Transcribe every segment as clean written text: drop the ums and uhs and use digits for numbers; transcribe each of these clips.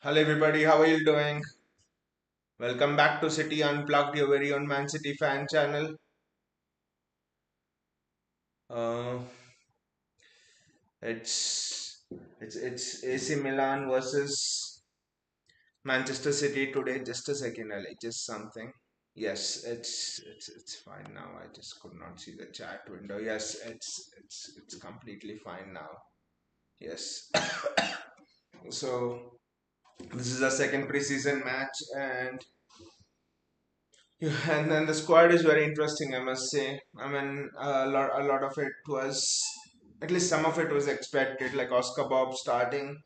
Hello everybody, how are you doing? Welcome back to City Unplugged, your very own Man City fan channel. Uh, it's AC Milan versus Manchester City today. Just a second, I'll adjust something. Yes, it's fine now. I just could not see the chat window. Yes, it's completely fine now. Yes. So this is a second preseason match, and yeah, and then the squad is very interesting, I must say. I mean, a lot of it was, at least some of it was expected, like Oscar Bob starting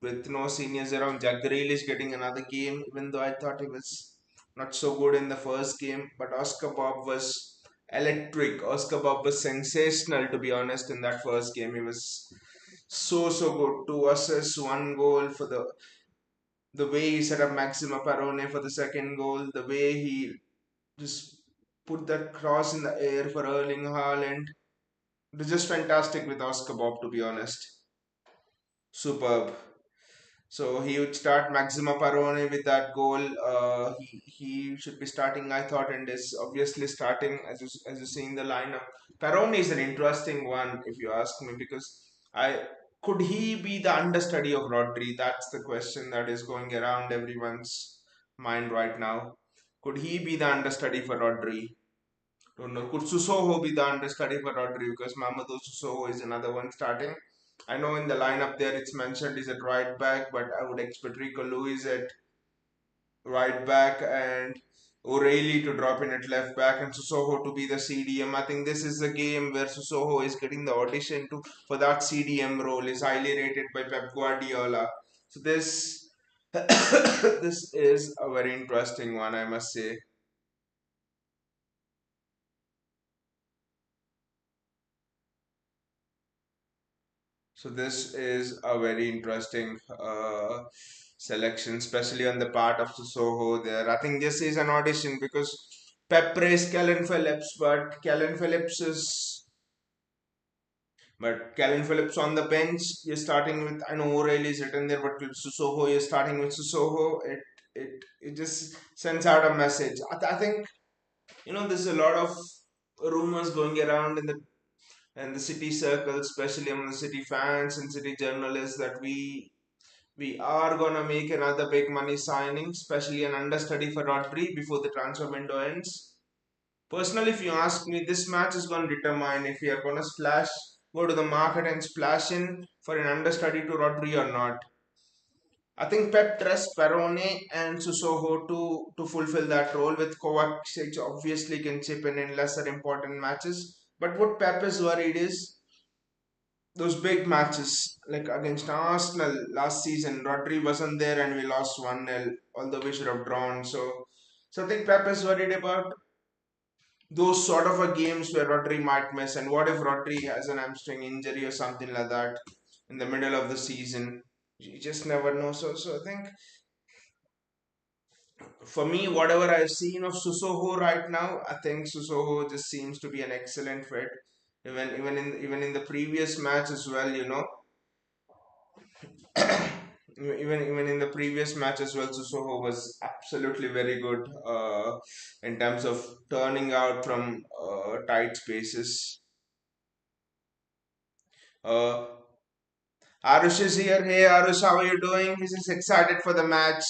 with no seniors around. Jack Grealish getting another game, even though I thought he was not so good in the first game. But Oscar Bob was electric. Oscar Bob was sensational, to be honest, in that first game. He was so good. Two assists, one goal for the way he set up Maxima Parone for the second goal, the way he just put that cross in the air for Erling Haaland. It was just fantastic with Oscar Bob, to be honest. Superb. So he would start Maxima Parone with that goal. He should be starting, I thought, and is obviously starting as you see in the lineup. Parone is an interesting one, if you ask me, because I could he be the understudy of Rodri? That's the question that is going around everyone's mind right now. Could he be the understudy for Rodri? Don't know. Could Susoho be the understudy for Rodri? Because Mamadou Susoho is another one starting. I know in the lineup there it's mentioned is at right back, but I would expect Rico Lewis at right back and O'Reilly to drop in at left back and Susoho to be the CDM. I think this is a game where Susoho is getting the audition to for that CDM role. Is highly rated by Pep Guardiola. So this this is a very interesting one, I must say. So this is a very interesting selection, especially on the part of Soho there. I think this is an audition because Pep praised Calvin Phillips, but Calvin Phillips on the bench. You're starting with I know O'Reilly is written there, but with Susoho you're starting with Susoho. It just sends out a message. I think there's a lot of rumors going around in the city circle, especially among the city fans and city journalists, that we are gonna make another big money signing, especially an understudy for Rodri before the transfer window ends. Personally, if you ask me, this match is gonna determine if we are gonna go to the market and splash in for an understudy to Rodri or not. I think Pep trusts Perone and Susoho to fulfill that role. With Kovacic, obviously can chip in lesser important matches. But what Pep is worried is those big matches like against Arsenal last season, Rodri wasn't there and we lost 1-0, although we should have drawn. So I think Pep is worried about those sort of a games where Rodri might miss. And what if Rodri has an hamstring injury or something like that in the middle of the season? You just never know. So I think for me, whatever I've seen of Susoho right now, I think Susoho just seems to be an excellent fit. Even in the previous match as well, even in the previous match as well, Sissoko was absolutely very good in terms of turning out from tight spaces. Uh, Arush is here. Hey Arush, how are you doing? He's just excited for the match.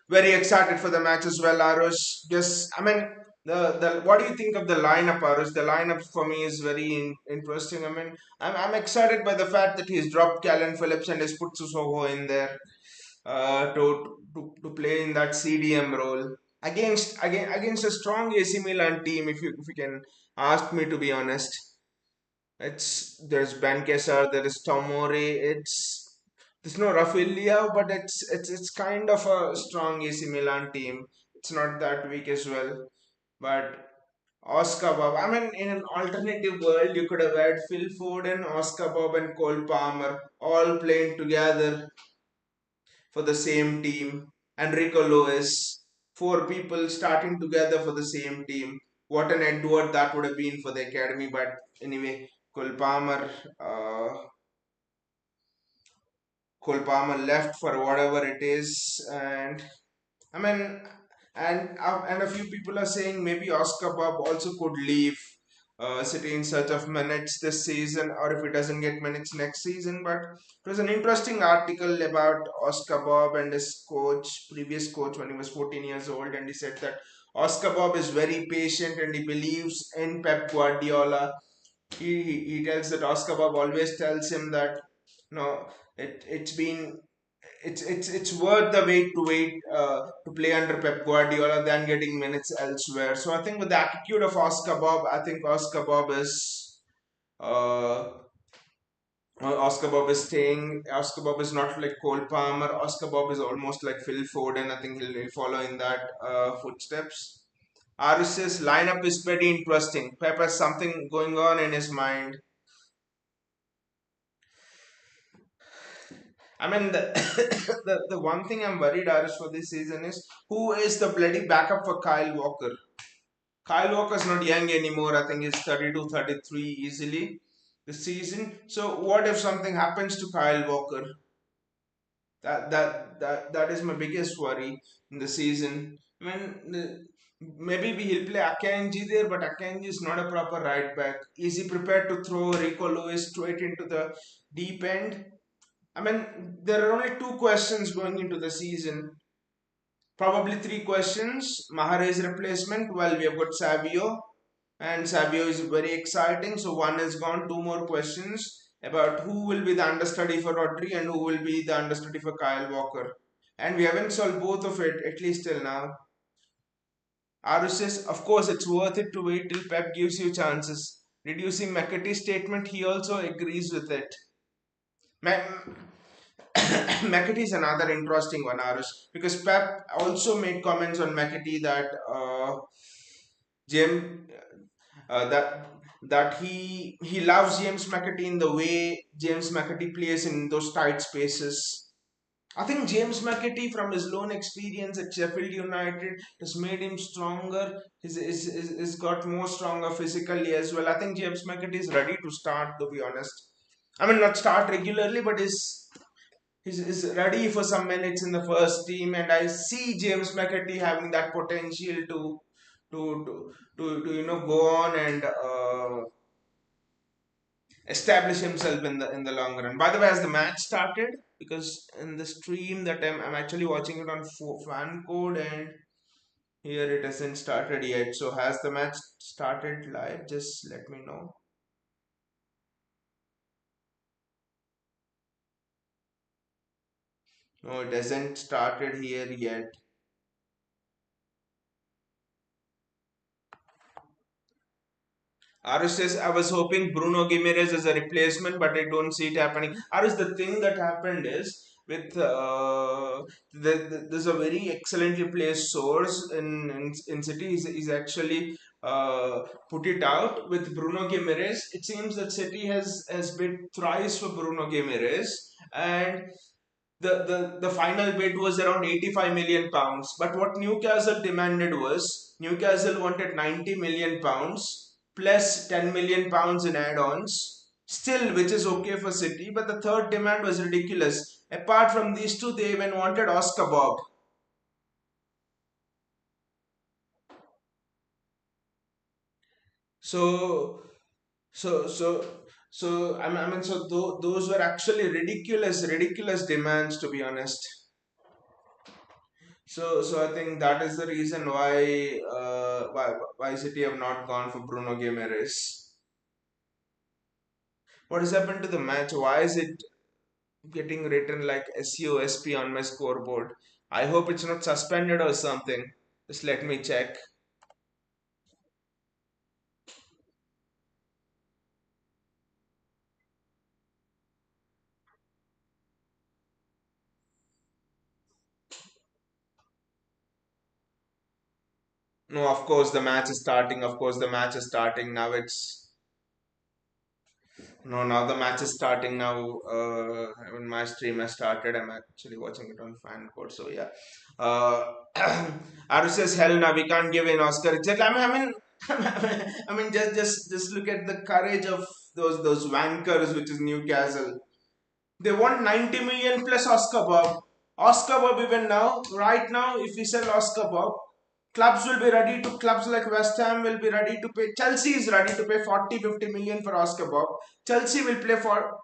Very excited for the match as well, Arush. Just, I mean, the what do you think of the lineup, Arush? The lineup for me is very interesting. I mean, I'm excited by the fact that he's dropped Callan Phillips and has put Sissoko in there to play in that CDM role against a strong AC Milan team. If you can ask me, to be honest, there's Ben Kesar, there is Tomori. There's no Rafinha, but it's kind of a strong AC Milan team. It's not that weak as well, but. Oscar Bob. I mean, in an alternative world, you could have had Phil Foden, Oscar Bob, and Cole Palmer all playing together for the same team. Enrico Lewis, four people starting together for the same team. What an Edward that would have been for the academy. But anyway, Cole Palmer, uh, Cole Palmer left for whatever it is, and I mean, and a few people are saying maybe Oscar Bob also could leave City in search of minutes this season, or if he doesn't get minutes next season. But it was an interesting article about Oscar Bob and his coach, previous coach, when he was 14 years old, and he said that Oscar Bob is very patient and he believes in Pep Guardiola. He tells that Oscar Bob always tells him that no, it's been it's worth the wait to play under Pep Guardiola than getting minutes elsewhere. So I think with the attitude of Oscar Bob, I think uh, Oscar Bob is staying. Oscar Bob is not like Cole Palmer. Oscar Bob is almost like Phil Foden. I think he'll follow in that footsteps. Aris's lineup is pretty interesting. Pep has something going on in his mind. I mean, the one thing I'm worried, Aris, for this season is who is the bloody backup for Kyle Walker? Kyle Walker's not young anymore. I think he's 32, 33 easily this season. So what if something happens to Kyle Walker? That is my biggest worry in the season. I mean, maybe he'll play Akanji there, but Akanji is not a proper right back. Is he prepared to throw Rico Lewis straight into the deep end? I mean, there are only two questions going into the season. Probably three questions. Mahrez's replacement. Well, we have got Savio, and Savio is very exciting. So one is gone. Two more questions about who will be the understudy for Rodri and who will be the understudy for Kyle Walker. And we haven't solved both of it, at least till now. Aru says, of course, it's worth it to wait till Pep gives you chances. Did you see McAtee's statement? He also agrees with it. McAtee is another interesting one, Arush, because Pep also made comments on McAtee that James that he loves James McAtee in the way James McAtee plays in those tight spaces. I think James McAtee, from his lone experience at Sheffield United, has made him stronger. He's got more stronger physically as well. I think James McAtee is ready to start, to be honest. I mean, not start regularly, but is ready for some minutes in the first team, and I see James McAtee having that potential to go on and establish himself in the long run. By the way, has the match started? Because in the stream that I'm actually watching it on fan code, and here it hasn't started yet. So has the match started live? Just let me know. No, it hasn't started here yet. Arush says, I was hoping Bruno Gimenez as a replacement, but I don't see it happening. Arush, the thing that happened is with there's a very excellently placed source in City. He's actually put it out with Bruno Gimenez. It seems that City has bid thrice for Bruno Gimenez, and the final bid was around 85 million pounds. But what Newcastle demanded was Newcastle wanted 90 million pounds plus 10 million pounds in add-ons. Still, which is okay for City, but the third demand was ridiculous. Apart from these two, they even wanted Oscar Bob. So, so, so, I mean, so those were actually ridiculous demands, to be honest. So I think that is the reason why City have not gone for Bruno Guimaraes. What has happened to the match? Why is it getting written like SUSP on my scoreboard? I hope it's not suspended or something. Just let me check. No, of course the match is starting. Of course the match is starting. Now it's no, now the match is starting now. When my stream has started, I'm actually watching it on fan code. So yeah, Aru says, "Hell, now we can't give an Oscar." Exactly. I mean, just look at the courage of those wankers, which is Newcastle. They want 90 million plus Oscar Bob. Oscar Bob even now, right now, if we sell Oscar Bob, clubs like West Ham will be ready to pay. Chelsea is ready to pay 40, 50 million for Oscar Bob. Chelsea will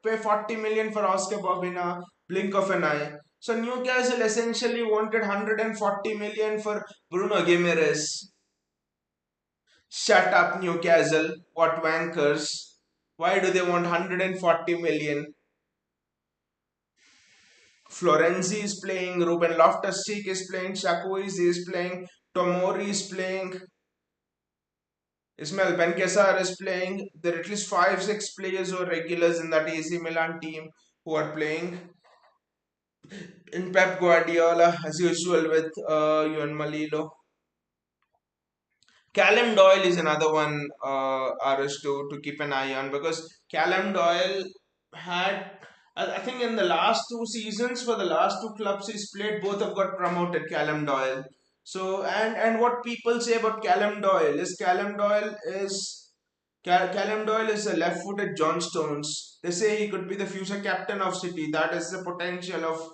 pay 40 million for Oscar Bob in a blink of an eye. So Newcastle essentially wanted 140 million for Bruno Guimaraes. Shut up, Newcastle. What wankers. Why do they want 140 million? Florenzi is playing, Ruben Loftus-Cheek is playing, Shakuiz is playing, Tomori is playing, Ismail Benkesar is playing. There are at least 5, 6 players who are regulars in that AC Milan team who are playing. In Pep Guardiola, as usual with Juan Malilo. Callum Doyle is another one, RS to keep an eye on, because Callum Doyle had, I think in the last 2 seasons for the last two clubs he's played, both have got promoted. Callum Doyle. So and what people say about Callum Doyle is a left-footed John Stones. They say he could be the future captain of City. That is the potential of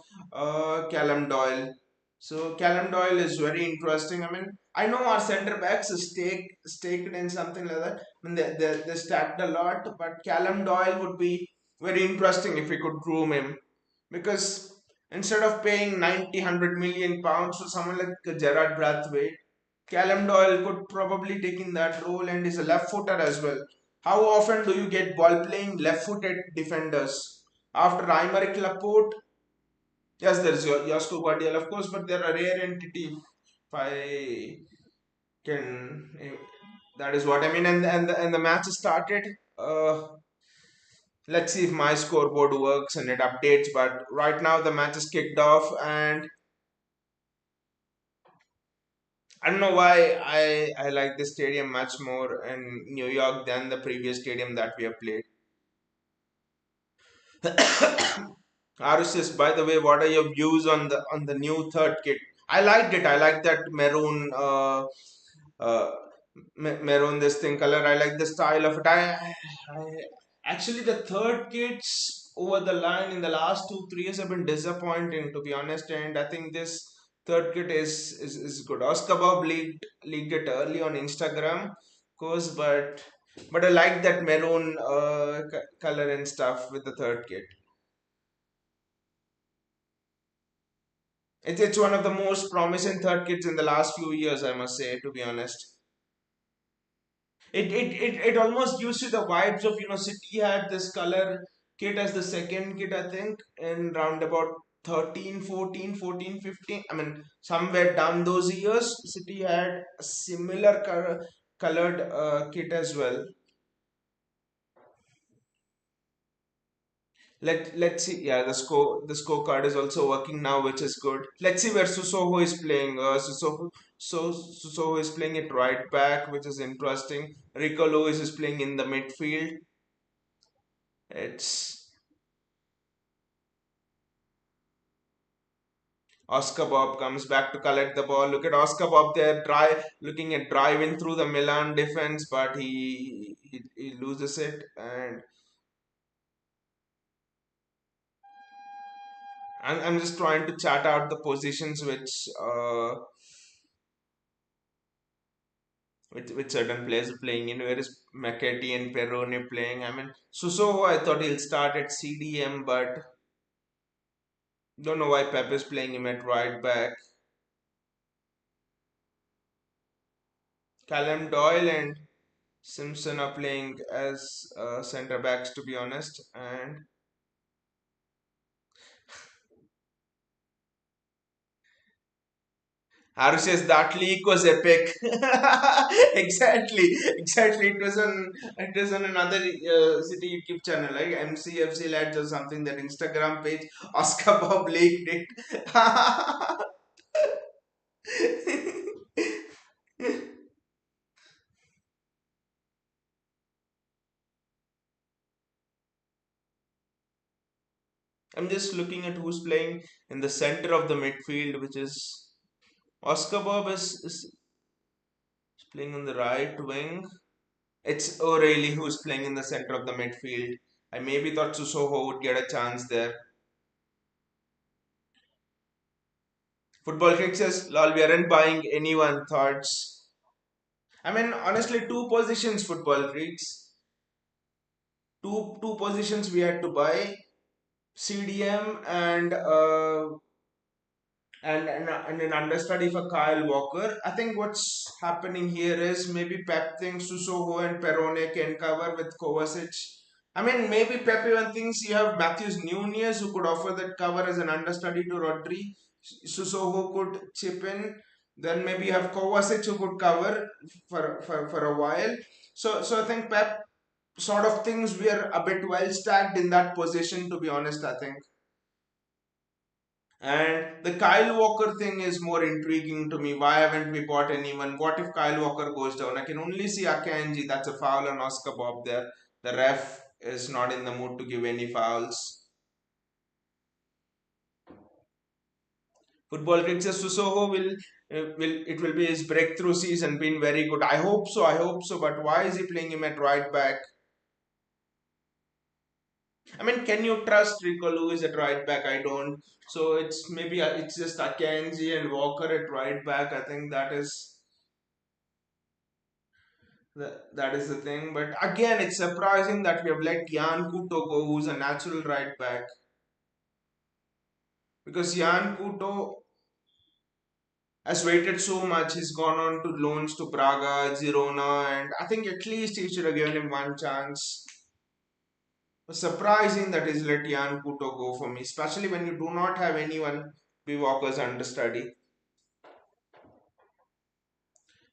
Callum Doyle. So Callum Doyle is very interesting. I mean, I know our centre backs is staked in something like that. I mean, they stacked a lot, but Callum Doyle would be very interesting if we could groom him, because instead of paying 90, 100 million pounds for someone like Gerard Brathwaite, Callum Doyle could probably take in that role and is a left footer as well. How often do you get ball playing left footed defenders? After Aymeric Laporte, yes, there's Josko Guardiola, of course, but they're a rare entity. If I can, that is what I mean. And the match has started. Let's see if my scoreboard works and it updates. But right now the match is kicked off, and I don't know why I like this stadium much more in New York than the previous stadium that we have played. Arusis, by the way, what are your views on the new third kit? I liked it. I like that maroon, uh, maroon this thing color. I like the style of it. I actually the third kits over the line in the last 2 3 years have been disappointing, to be honest. And I think this third kit is good. Oscar Bob leaked it early on Instagram, of course, but I like that maroon color and stuff with the third kit. It's one of the most promising third kits in the last few years, I must say, to be honest. It almost gives you the vibes of, City had this color kit as the second kit, I think, in round about 13, 14, 14, 15. I mean, somewhere down those years, City had a similar colored kit as well. Let's see. Yeah, the scorecard is also working now, which is good. Let's see where Susoho is playing. Susoho is playing it right back, which is interesting. Rico Lewis is playing in the midfield. It's Oscar Bob comes back to collect the ball. Look at Oscar Bob there, looking at driving through the Milan defense, but he loses it. And I'm just trying to chat out the positions with certain players playing in. Where is McAtee and Perrone playing? I mean, Susoho, I thought he'll start at CDM, but don't know why Pep is playing him at right back. Callum Doyle and Simpson are playing as centre backs, to be honest. And Haru says that leak was epic. Exactly. It was on another city YouTube channel like MCFC Lads or something, that Instagram page. Oscar Bob leaked it. I'm just looking at who's playing in the center of the midfield, which is Oscar Bob is playing on the right wing. It's O'Reilly who's playing in the center of the midfield. I maybe thought Susoho would get a chance there. Football fixes, lol, we aren't buying anyone thoughts. I mean, honestly, two positions, football freaks. Two positions we had to buy. CDM and an understudy for Kyle Walker. I think what's happening here is maybe Pep thinks Susoho and Perone can cover with Kovacic. I mean, maybe Pep even thinks you have Matthews Nunez who could offer that cover as an understudy to Rodri. Susoho could chip in. Then maybe you have Kovacic who could cover for a while. So I think Pep sort of thinks we are a bit well stacked in that position, to be honest, I think. And the Kyle Walker thing is more intriguing to me. Why haven't we bought anyone? What if Kyle Walker goes down? I can only see Akanji. That's a foul on Oscar Bob there. The ref is not in the mood to give any fouls. Football Critics Susoho will it will be his breakthrough season. Been very good. I hope so. I hope so. But why is he playing him at right back? I mean, can you trust Rico Lewis at right back? I don't. So it's maybe it's just Akanji and Walker at right back. I think that is the thing. But again, it's surprising that we have let Jan Kuto go, who's a natural right back, because Jan Kuto has waited so much. He's gone on to loans to Braga, Girona, and I think at least he should have given him one chance. It's surprising that he's let Jan Kuto go for me, especially when you do not have anyone be Walker's understudy.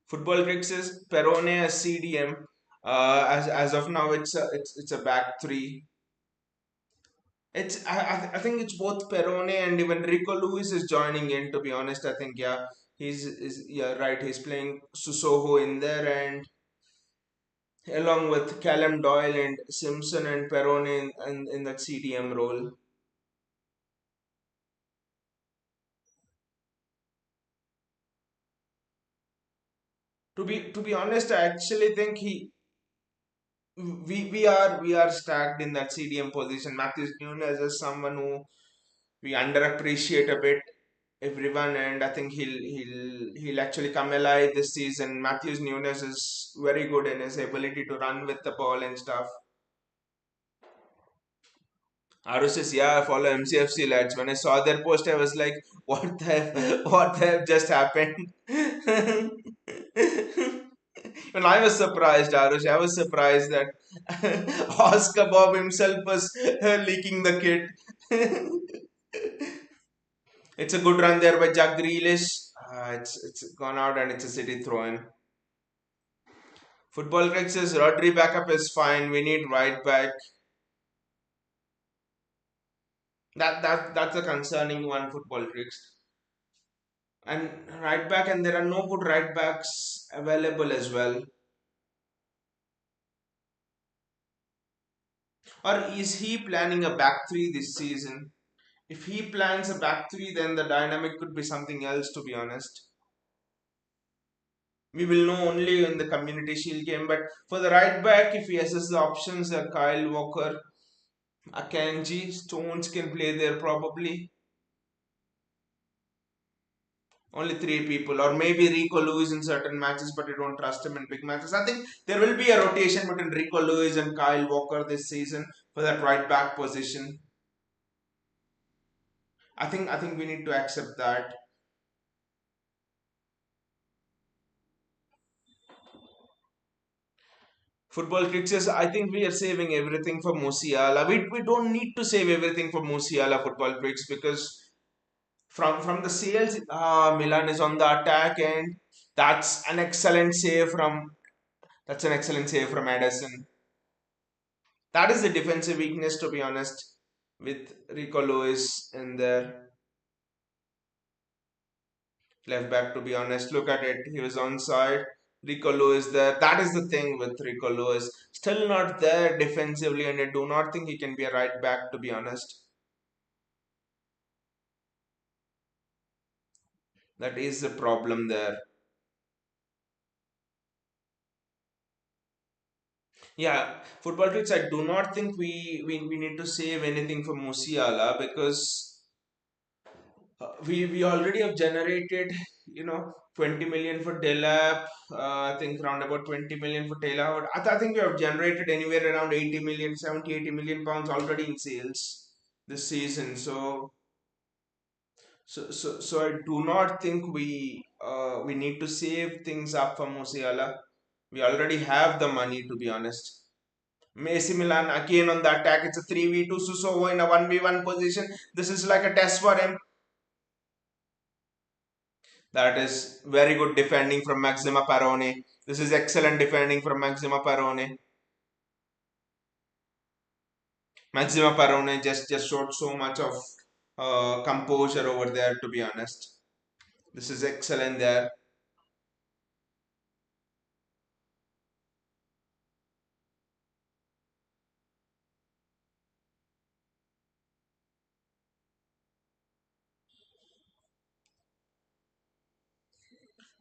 Football Bricks is Perone as CDM. As of now, it's a back three. I think it's both Perone and even Rico Lewis is joining in. To be honest, I think yeah, yeah, right. He's playing Susoho in there, and along with Callum Doyle and Simpson and Perone in that CDM role. To be honest, I actually think we are stacked in that CDM position. Matthews Nunes is someone who we underappreciate a bit, everyone, and I think he'll actually come alive this season. Matthews Nunes is very good in his ability to run with the ball and stuff. Aru says, yeah, I follow MCFC lads. When I saw their post, I was like, what the just happened? When I was surprised, Arush, I was surprised that Oscar Bob himself was leaking the kit. It's a good run there by Jack Grealish. It's gone out and it's a City throw-in. Football Crick says Rodri backup is fine. We need right back. That's a concerning one. Football Cricks and right back, and there are no good right backs available as well. Or is he planning a back three this season? If he plans a back three, then the dynamic could be something else. To be honest, we will know only in the Community Shield game. But for the right back, if he assesses the options, Kyle Walker, Akanji, Stones can play there probably. Only three people, or maybe Rico Lewis in certain matches, but I don't trust him in big matches. I think there will be a rotation between Rico Lewis and Kyle Walker this season for that right back position. I think we need to accept that. Football critics, I think we are saving everything for Musiala. We don't need to save everything for Musiala, football critics, because from the sales, Milan is on the attack, and that's an excellent save from that's an excellent save from Edison. That is the defensive weakness, to be honest, with Rico Lewis in there. Left back, to be honest. Look at it. He was onside. Rico Lewis there. That is the thing with Rico Lewis. Still not there defensively, and I do not think he can be a right back, to be honest. That is the problem there. Yeah, football tricks. I do not think we need to save anything for Musiala, because We already have generated, 20 million for Delap. I think around about 20 million for Taylor. I think we have generated anywhere around 80 million, 70, 80 million pounds already in sales this season. So I do not think we need to save things up for Musiala. We already have the money, to be honest. AC Milan again on the attack. It's a 3v2. Susovo in a 1v1 position. This is like a test for him. That is very good defending from Maxima Parone. This is excellent defending from Maxima Parone. Maxima Parone just showed so much of composure over there, to be honest. This is excellent there.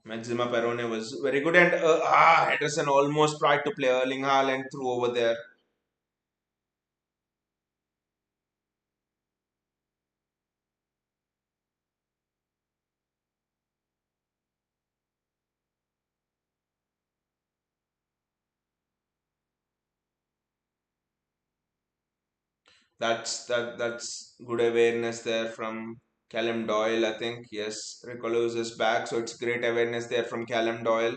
Maxima Perone was very good, and Henderson almost tried to play Erling Haaland through over there. That's good awareness there from Callum Doyle. I think yes, Ricolos is back, so it's great awareness there from Callum Doyle.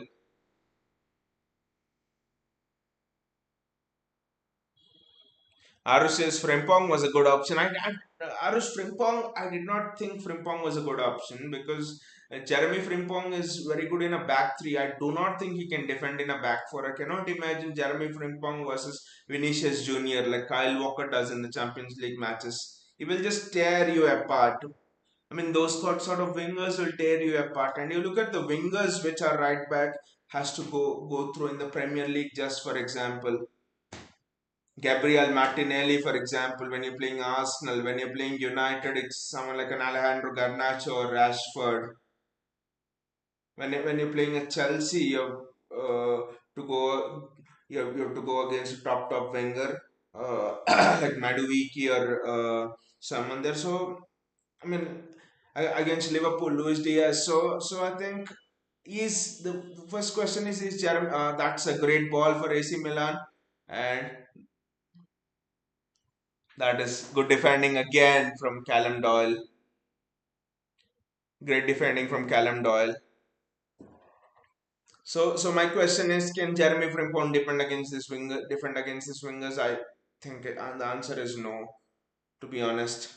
Arush says Frimpong was a good option. Arush Frimpong, I did not think Frimpong was a good option because Jeremy Frimpong is very good in a back three. I do not think he can defend in a back four. I cannot imagine Jeremy Frimpong versus Vinicius Junior like Kyle Walker does in the Champions League matches. He will just tear you apart. I mean, those sort of wingers will tear you apart. And you look at the wingers which are right back has to go through in the Premier League. Just for example, Gabriel Martinelli, for example, when you're playing Arsenal, when you're playing United, it's someone like an Alejandro Garnacho or Rashford. When you're playing at Chelsea, to go you have to go against a top winger like Madueke or someone there. So I mean against Liverpool, Luis Diaz. So I think the first question is Jeremy, that's a great ball for AC Milan, and that is good defending again from Callum Doyle. Great defending from Callum Doyle. So my question is, can Jeremy Frimpong defend against this wingers? I think the answer is no. To be honest,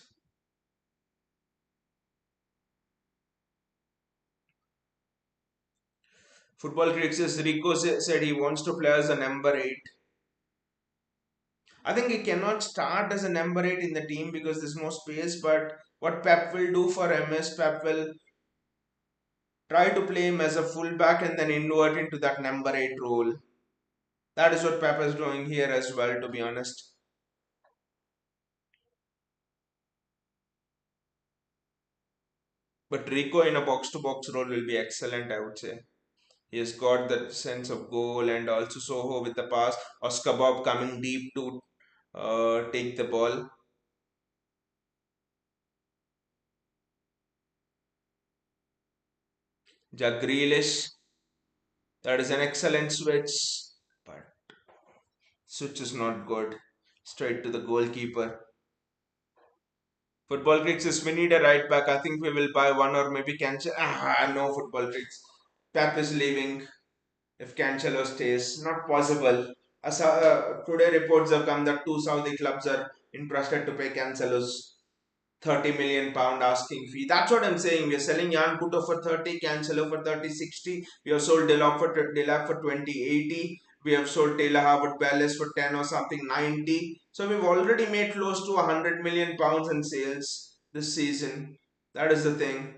football critics Rico said he wants to play as a number eight. I think he cannot start as a number eight in the team because there's no space. But what Pep will do for MS, Pep will try to play him as a fullback and then invert into that number eight role. That is what Pep is doing here as well, to be honest. But Rico in a box to box role will be excellent, I would say. He has got that sense of goal, and also Soho with the pass. Oscar Bob coming deep to take the ball. Jack Grealish, that is an excellent switch, but switch is not good. Straight to the goalkeeper. Football Critics says we need a right back. I think we will buy one or maybe cancel. No, Football Critics. Pep is leaving. If Cancelo stays, not possible. Today reports have come that two Saudi clubs are interested to pay Cancelo's 30 million pound asking fee. That's what I'm saying. We are selling Jan Kuto for 30, Cancelo for 30-60. We have sold Delap for 20-80. We have sold Taylor Harvard Palace for 10 or something 90. So we've already made close to 100 million pounds in sales this season. That is the thing.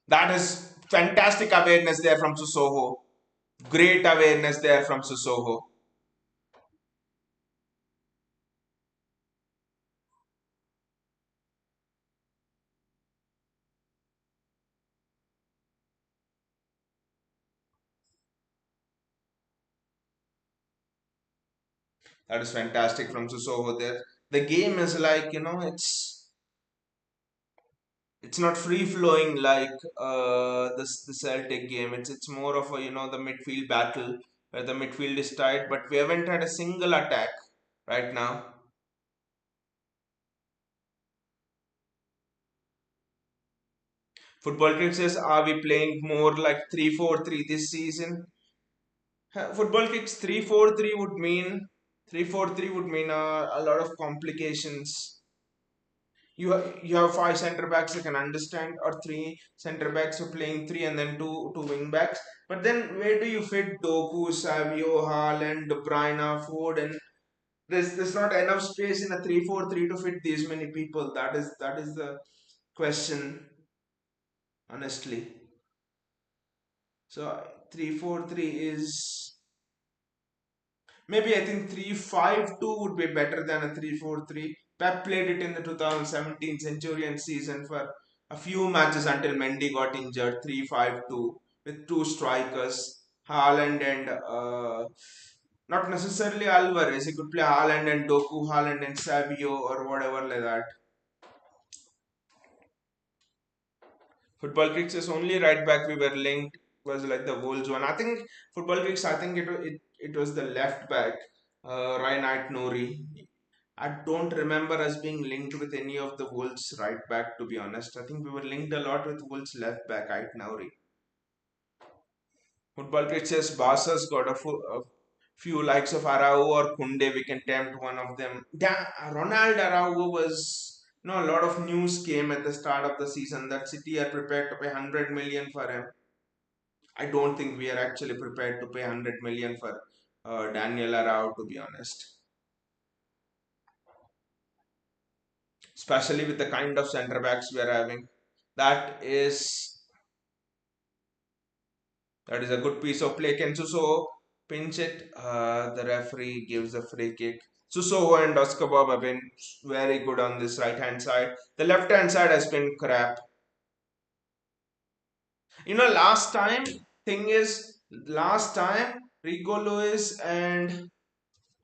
That is fantastic awareness there from Susoho. Great awareness there from Susoho. That is fantastic from Susoho there. The game is like, it's not free flowing like the Celtic game. It's more of a the midfield battle where the midfield is tight, but we haven't had a single attack right now. Football Critic says, are we playing more like 3-4-3 this season? Football Kicks 3-4-3 would mean 3-4-3 would mean a lot of complications. You have five center backs, I can understand, or three center backs who playing three and then two wing backs. But then where do you fit Doku, Savio, Haaland, De Bruyne, Ford, and there's not enough space in a 3-4-3 to fit these many people. That is the question, honestly. So 3-4-3 is maybe I think 3-5-2 would be better than a 3-4-3. Pep played it in the 2017 Centurion season for a few matches until Mendy got injured. 3-5-2 with two strikers, Haaland and not necessarily Alvarez. He could play Haaland and Doku, Haaland and Savio or whatever like that. Football Kicks is only right back we were linked was like the Wolves one. I think Football Kicks. I think it was the left back, Reinhard Nori. I don't remember us being linked with any of the Wolves right back, to be honest. I think we were linked a lot with Wolves left back, right now. Football pitches, Barca's got a few likes of Araujo or Kunde. We can tempt one of them. Ronald Araujo was, a lot of news came at the start of the season that City are prepared to pay 100 million for him. I don't think we are actually prepared to pay 100 million for Daniel Araujo, to be honest. Especially with the kind of centre backs we are having. That is that is a good piece of play. Can Suso pinch it? The referee gives a free kick. Suso and Oskabab have been very good on this right hand side. The left hand side has been crap. Last time, thing is, last time Rico Lewis and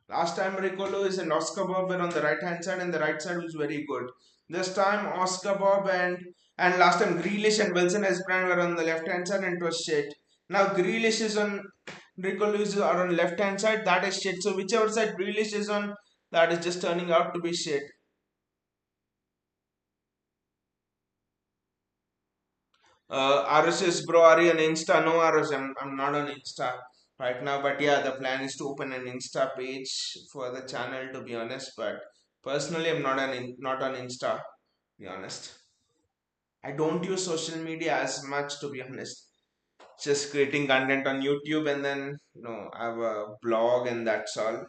Last time Rico Lewis and Oscar Bob were on the right hand side, and the right side was very good. This time Oscar Bob and last time Grealish and Wilson Esbrand were on the left hand side, and it was shit. Now Grealish is on, Rico Lewis are on left hand side. That is shit. So whichever side Grealish is on, that is just turning out to be shit. Arus is bro, are you on Insta? No, Arus, I'm not on Insta right now. But yeah, the plan is to open an Insta page for the channel, to be honest. But personally, I'm not on Insta, to be honest. I don't use social media as much, to be honest. Just creating content on YouTube and then I have a blog and that's all.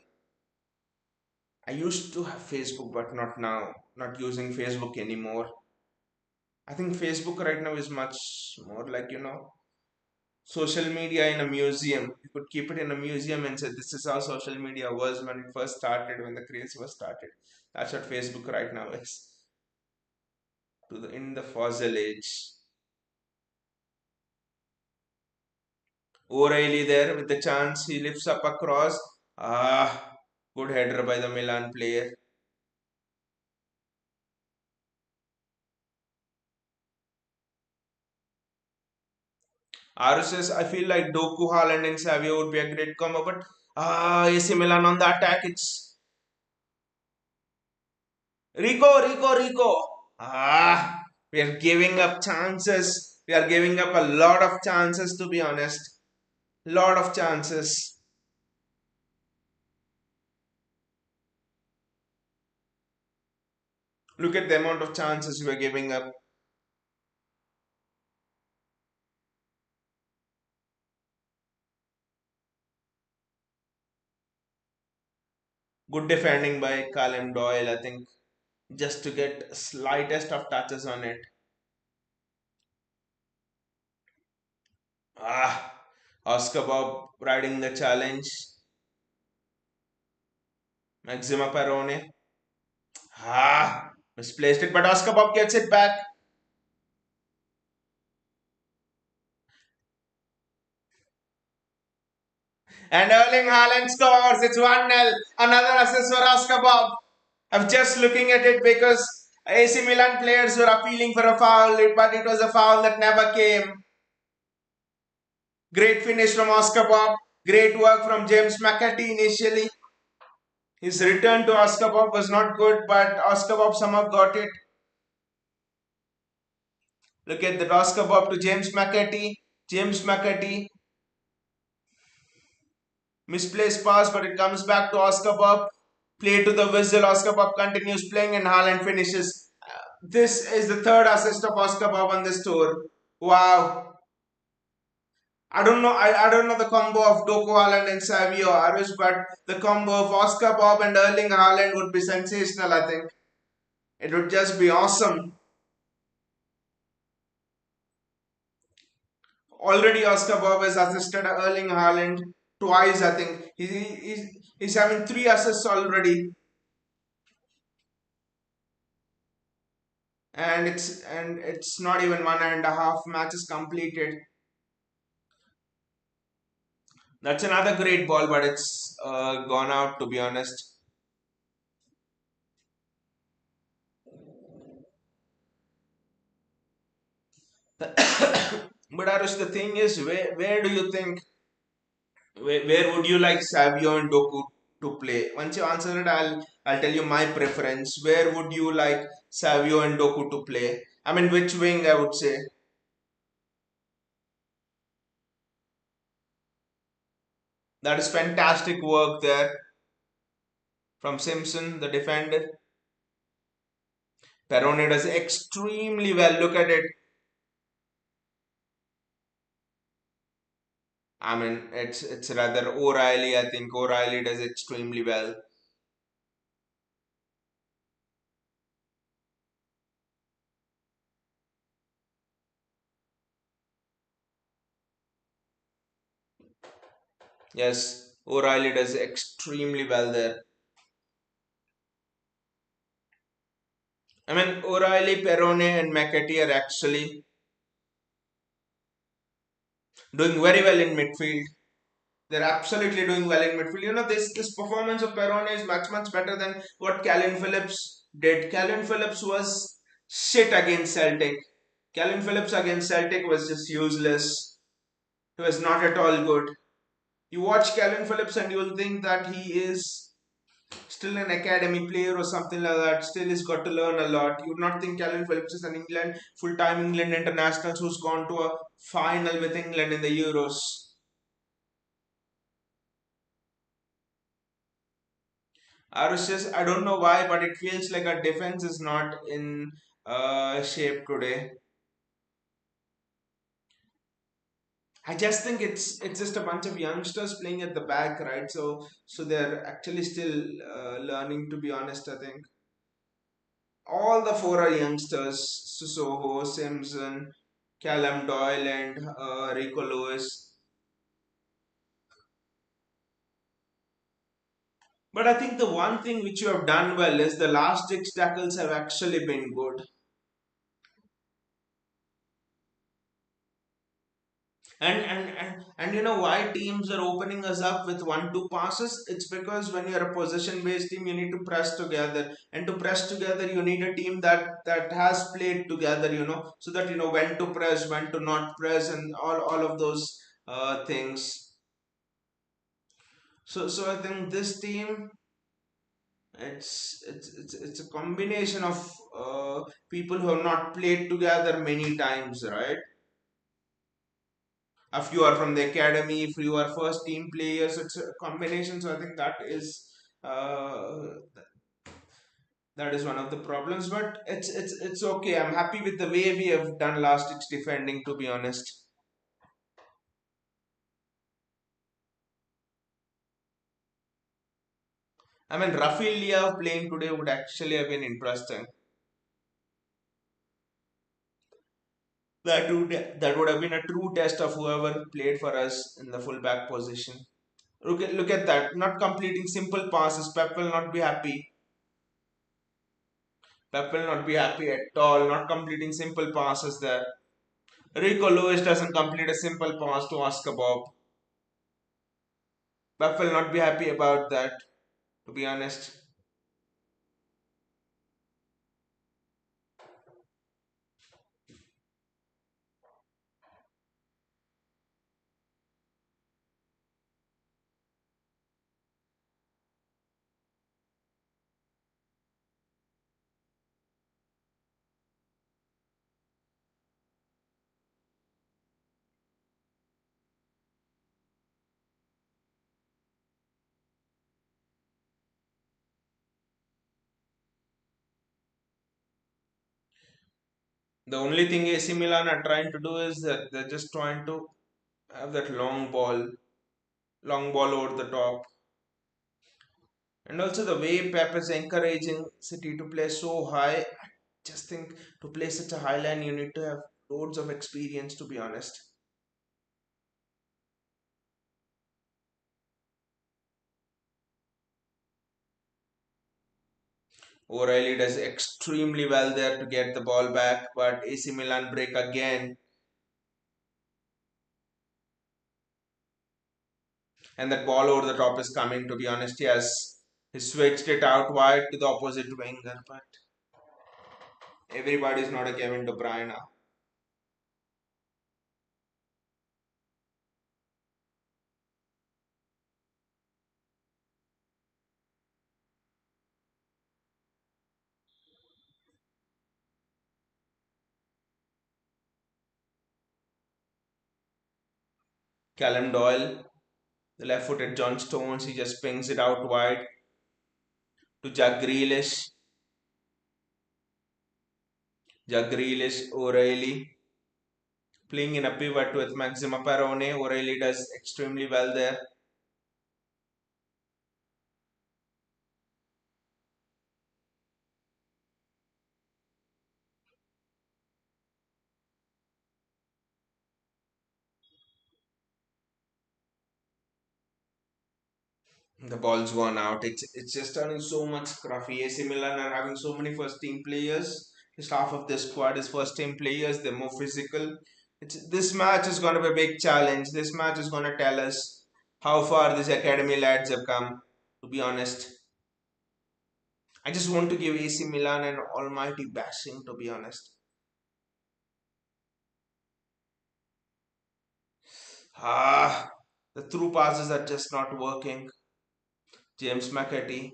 I used to have Facebook, but not now. Not using Facebook anymore. I think Facebook right now is much more like social media in a museum. You could keep it in a museum and say this is how social media was when it first started, when the craze was started. That's what Facebook right now is. In the fossil age. O'Reilly there with the chance he lifts up across. Good header by the Milan player. Aru says, I feel like Doku, Haaland and Savio would be a great combo, but AC Milan on the attack, it's Rico. We are giving up chances. We are giving up a lot of chances, to be honest. Lot of chances. Look at the amount of chances we are giving up. Good defending by Callum Doyle, I think, just to get slightest of touches on it. Oscar Bob riding the challenge. Maxima Perone. Misplaced it, but Oscar Bob gets it back. And Erling Haaland scores. It's 1-0. Another assist for Oscar Bob. I'm just looking at it because AC Milan players were appealing for a foul, but it was a foul that never came. Great finish from Oscar Bob. Great work from James McAtee initially. His return to Oscar Bob was not good, but Oscar Bob somehow got it. Look at that Oscar Bob to James McAtee. James McAtee misplaced pass, but it comes back to Oscar Bob. Play to the whistle. Oscar Bob continues playing, and Haaland finishes. This is the third assist of Oscar Bob on this tour. Wow. I don't know. I don't know the combo of Doku Haaland and Savio Arush, but the combo of Oscar Bob and Erling Haaland would be sensational. I think it would just be awesome. Already, Oscar Bob has assisted Erling Haaland twice. I think he's having three assists already, and it's not even 1.5 matches completed. That's another great ball, but it's gone out. To be honest, but Arush, the thing is, where do you think where would you like Savio and Doku to play? Once you answer it, I'll tell you my preference. Where would you like Savio and Doku to play? I mean, which wing I would say. That is fantastic work there from Simpson, the defender. Perone does extremely well. Look at it. I mean, it's rather O'Reilly. I think O'Reilly does extremely well. Yes, O'Reilly does extremely well there. I mean, O'Reilly, Perone, and McAtee are actually doing very well in midfield. They're absolutely doing well in midfield. You know, this performance of Perone is much better than what Calvin Phillips did. Calvin Phillips was shit against Celtic. Calvin Phillips against Celtic was just useless. He was not at all good. You watch Calvin Phillips and you'll think that he is still an academy player or something like that. Still, he's got to learn a lot. You would not think Calvin Phillips is an England full-time England international who's gone to a final with England in the Euros. Arushis, I don't know why, but it feels like our defense is not in shape today. I just think it's just a bunch of youngsters playing at the back, right? So they're actually still learning. To be honest, I think all the four are youngsters: Susoho, Simpson, Callum Doyle, and Rico Lewis. But I think the one thing which you have done well is the last six tackles have actually been good. And you know why teams are opening us up with 1-2 passes? It's because when you're a possession based team, you need to press together, and to press together, you need a team that has played together. So that you know when to press, when to not press, and all of those things. So I think this team, it's a combination of people who have not played together many times, right? A few are from the academy, a few are first team players. It's a combination. So I think uh, that is one of the problems. But it's okay. I'm happy with the way we have done last week's defending. To be honest, I mean Rafael Leao playing today would actually have been interesting. That would have been a true test of whoever played for us in the fullback position. Look at that. Not completing simple passes. Pep will not be happy. Pep will not be happy at all. Not completing simple passes there. Rico Lewis doesn't complete a simple pass to Oscar Bob. Pep will not be happy about that, to be honest. The only thing AC Milan are trying to do is that they're just trying to have that long ball over the top. And also the way Pep is encouraging City to play so high. I just think to play such a high line, you need to have loads of experience, to be honest. O'Reilly does extremely well there to get the ball back, but AC Milan break again, and that ball over the top is coming. To be honest, yes, he switched it out wide to the opposite winger, but everybody's not a Kevin De Bruyne. Callum Doyle, the left-footed John Stones, he just pings it out wide to Jack Grealish. Jack Grealish, O'Reilly playing in a pivot with Maxima Perone. O'Reilly does extremely well there. The ball's gone out. It's just turning so much scruffy. AC Milan are having so many first team players. Just half of the squad is first team players. They're more physical. This match is going to be a big challenge. This match is going to tell us how far these academy lads have come. To be honest, I just want to give AC Milan an almighty bashing. To be honest, ah, the through passes are just not working. James McAtee,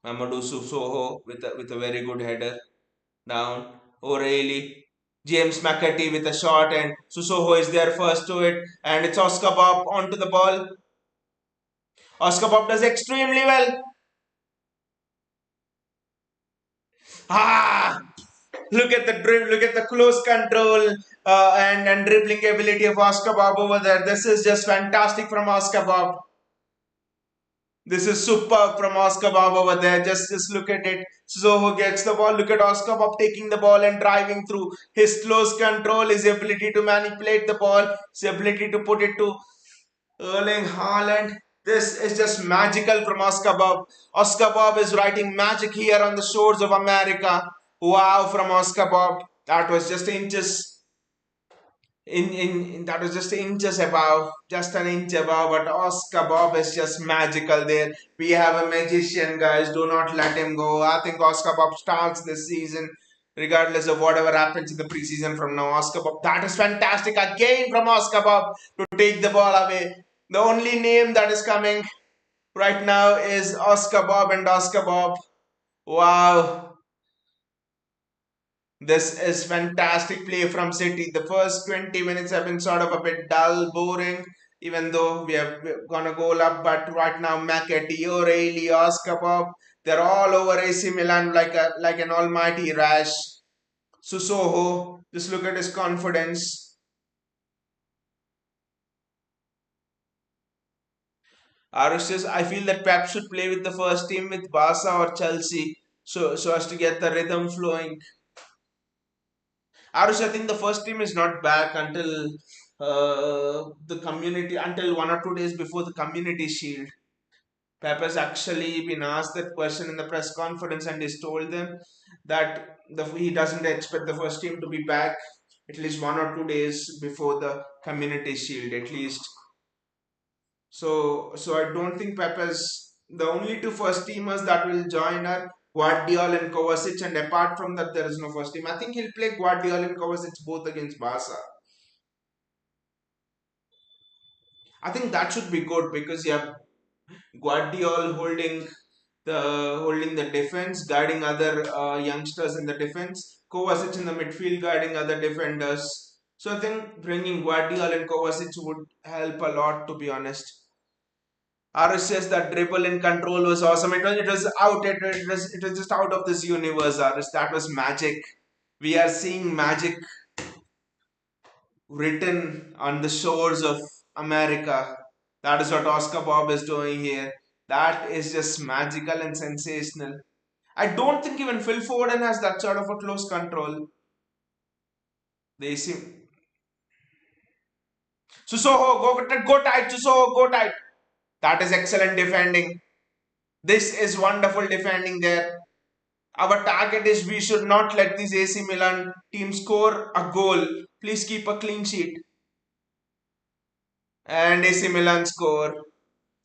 Mamadou Susoho with a very good header down. O'Reilly, James McAtee with a shot, and Susoho is there first to it, and it's Oscar Bob onto the ball. Oscar Bob does extremely well. Ah, look at the dribble, look at the close control and dribbling ability of Oscar Bob over there. This is just fantastic from Oscar Bob. This is superb from Oscar Bob over there. Just look at it. Zoho gets the ball. Look at Oscar Bob taking the ball and driving through. His close control, his ability to manipulate the ball, his ability to put it to Erling Haaland. This is just magical from Oscar Bob. Oscar Bob is writing magic here on the shores of America. Wow, from Oscar Bob. That was just inches in that was just inches above, just an inch above. But Oscar Bob is just magical there. We have a magician, guys. Do not let him go. I think Oscar Bob starts this season, regardless of whatever happens in the preseason from now. Oscar Bob, that is fantastic again from Oscar Bob to take the ball away. The only name that is coming right now is Oscar Bob and Oscar Bob. Wow, this is fantastic play from City. The first 20 minutes have been sort of a bit dull, boring, even though we're gonna goal up. But right now, McAtee, O'Reilly, Oscar Bob, they're all over AC Milan like an almighty rash. Susoho, just look at his confidence. Arush, I feel that Pep should play with the first team with Barca or Chelsea, so as to get the rhythm flowing. Arush, I think the first team is not back until the community until 1 or 2 days before the community shield. Pep has actually been asked that question in the press conference, and he's told them that he doesn't expect the first team to be back at least 1 or 2 days before the Community Shield, at least. So I don't think Pep has the only two first teamers that will join are Guardiola and Kovacic, and apart from that, there is no first team. I think he'll play Guardiola and Kovacic both against Barca. I think that should be good because you have Guardiola holding the defense, guiding other youngsters in the defense. Kovacic in the midfield, guiding other defenders. So I think bringing Guardiola and Kovacic would help a lot, to be honest. RS, that dribble and control was awesome. It was out. It was just out of this universe. RS, that was magic. We are seeing magic written on the shores of America. That is what Oscar Bob is doing here. That is just magical and sensational. I don't think even Phil Foden has that sort of a close control. They seem. Susoho, go tight. Susoho, go tight. That is excellent defending. This is wonderful defending there. Our target is we should not let this AC Milan team score a goal. Please keep a clean sheet. And AC Milan score.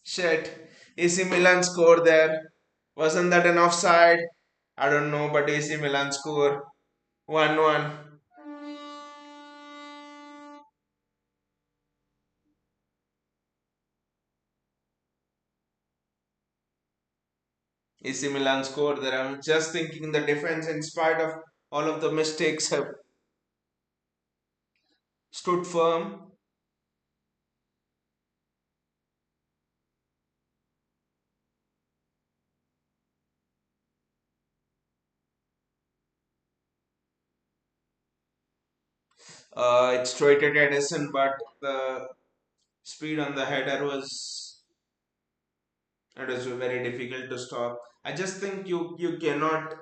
Shit. AC Milan score there. Wasn't that an offside? I don't know, but AC Milan score. 1-1. AC Milan score there. I'm just thinking the defense, in spite of all of the mistakes, have stood firm. It straight at Edison, but the speed on the header was very difficult to stop. I just think you cannot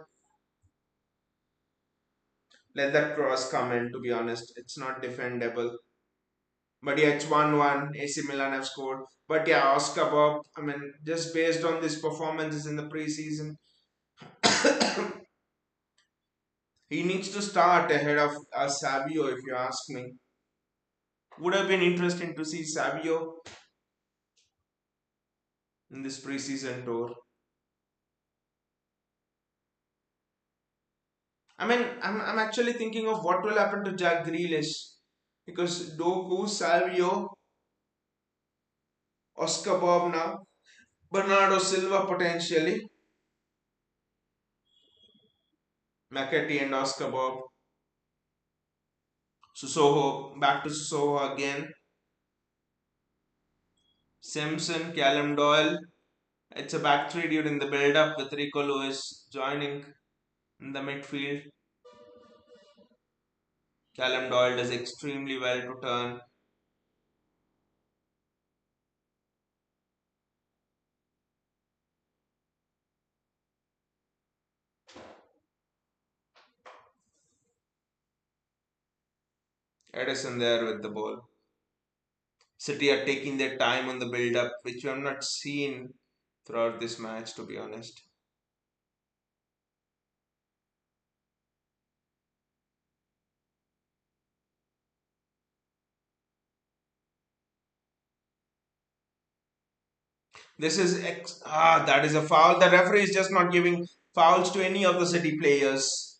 let that cross come in. To be honest, it's not defendable. But yeah, it's 1-1. AC Milan have scored. But yeah, Oscar Bob, I mean, just based on these performances in the preseason, he needs to start ahead of Savio, if you ask me. Would have been interesting to see Savio in this preseason tour. I mean, I'm actually thinking of what will happen to Jack Grealish because Doku, Savio, Oscar Bob now, Bernardo Silva potentially, McAtee and Oscar Bob, Susoho, back to Susoho again, Simpson, Callum Doyle. It's a back three during the build up with Rico Lewis joining in the midfield. Callum Doyle does extremely well to turn. Edison there with the ball. City are taking their time on the build up, which we have not seen throughout this match, to be honest. That is a foul. The referee is just not giving fouls to any of the City players.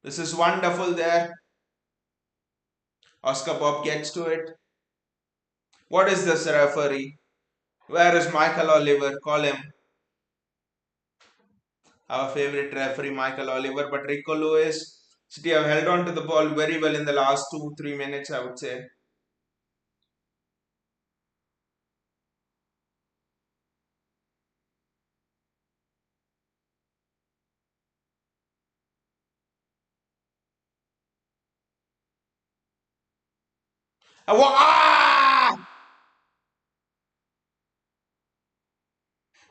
This is wonderful there. Oscar Bob gets to it. What is this referee? Where is Michael Oliver? Call him. Our favorite referee, Michael Oliver. But Rico Lewis, City have held on to the ball very well in the last 2-3 minutes, I would say. Ah!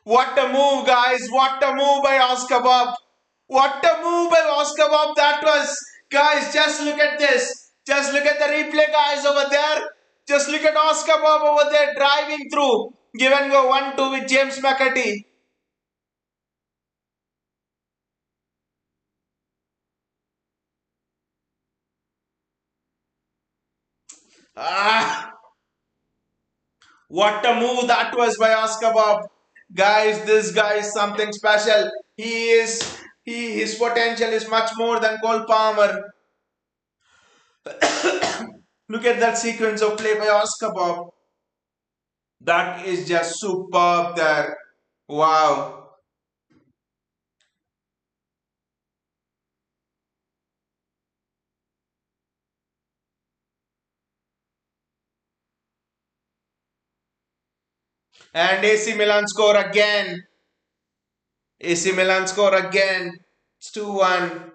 What a move, guys! What a move by Oscar Bob! What a move by Oscar Bob that was! Guys, just look at this! Just look at the replay, guys, over there! Just look at Oscar Bob over there driving through! Give and go 1-2 with James McAtee. Ah, what a move that was by Oscar Bob. Guys, this guy is something special. He is his potential is much more than Cole Palmer. Look at that sequence of play by Oscar Bob. That is just superb there. Wow. And AC Milan score again. AC Milan score again. It's 2-1.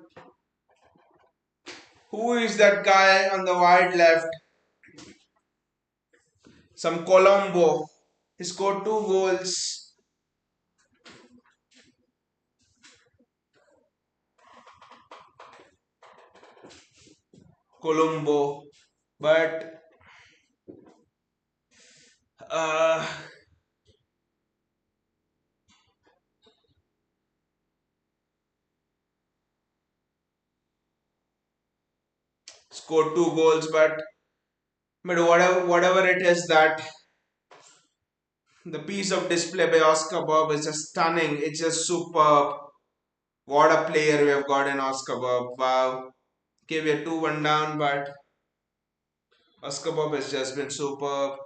Who is that guy on the wide left? Some Colombo. He scored 2 goals. Colombo. But uh, scored 2 goals. But whatever it is that the piece of display by Oscar Bob is just stunning. It's just superb. What a player we have got in Oscar Bob. Wow. Okay, we are 2-1 down, but Oscar Bob has just been superb.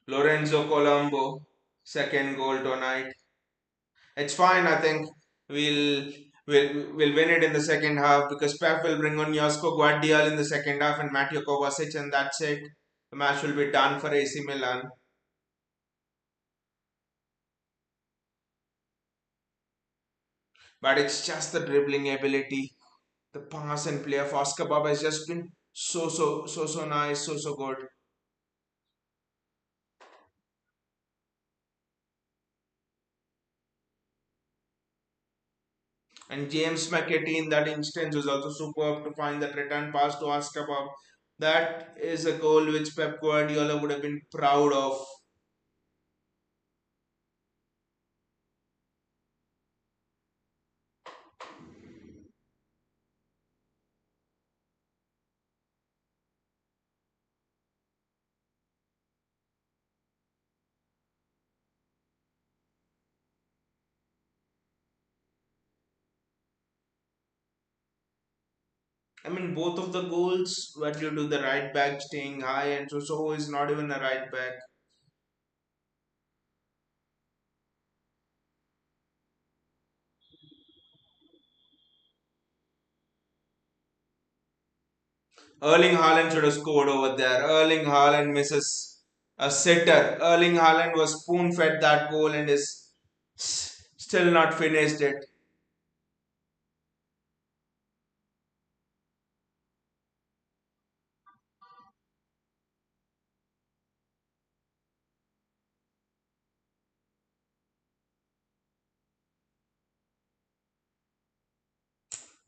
Lorenzo Colombo, second goal tonight. It's fine, I think. We'll we'll win it in the second half because Pep will bring on Josko Guardiol in the second half and Mateo Kovacic, and that's it. The match will be done for AC Milan. But it's just the dribbling ability, the pass and play of Oscar Bob has just been so nice, so good. And James McAtee in that instance was also superb to find that return pass to Oscar Bob. That is a goal which Pep Guardiola would have been proud of. I mean, both of the goals were due to the right back staying high, and so is not even a right back. Erling Haaland should have scored over there. Erling Haaland misses a sitter. Erling Haaland was spoon fed that goal and is still not finished it.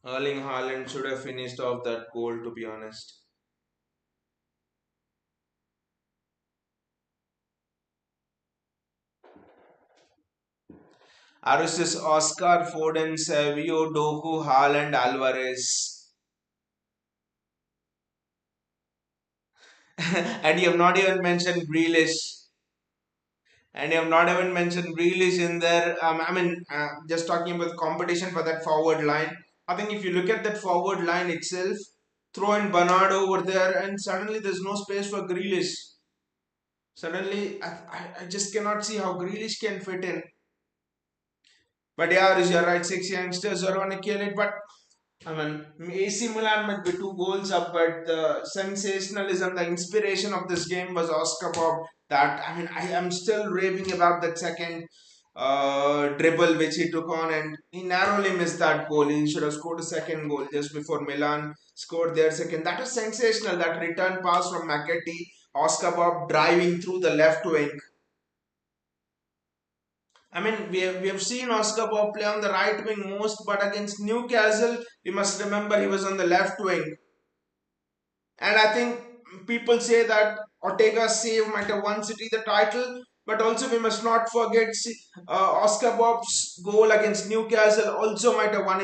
Erling Haaland should have finished off that goal, to be honest. Arusis, Oscar, Foden, Savio, Doku, Haaland, Alvarez. And you have not even mentioned Grealish. And you have not even mentioned Grealish in there. Just talking about competition for that forward line. I think if you look at that forward line itself, throw in Bernardo over there, and suddenly there's no space for Grealish. Suddenly, I just cannot see how Grealish can fit in. But yeah, you're right. Six youngsters are going to kill it. But I mean, AC Milan might be 2 goals up, but the sensationalism, the inspiration of this game was Oscar Bob. That I mean, I am still raving about that second dribble which he took on, and he narrowly missed that goal. He should have scored a second goal just before Milan scored their second. That was sensational. That return pass from McAtee, Oscar Bob driving through the left wing. I mean, we have seen Oscar Bob play on the right wing most, but against Newcastle, we must remember he was on the left wing. And I think people say that Ortega's save might have won City the title, but also we must not forget Oscar Bob's goal against Newcastle also might have won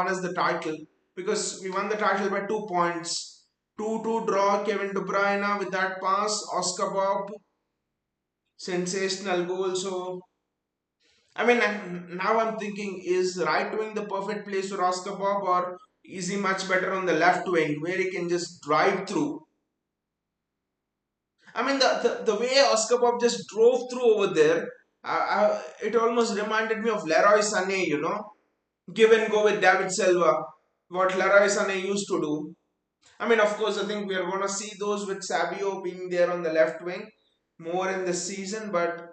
us the title, because we won the title by 2 points. 2-2 draw, Kevin De Bruyne with that pass, Oscar Bob, sensational goal. So I mean, now I'm thinking, is right wing the perfect place for Oscar Bob, or is he much better on the left wing where he can just drive through? I mean, the way Oscar Bob just drove through over there, it almost reminded me of Leroy Sané, give and go with David Silva, what Leroy Sané used to do. I mean, of course, I think we are going to see those with Sabio being there on the left wing more in this season, but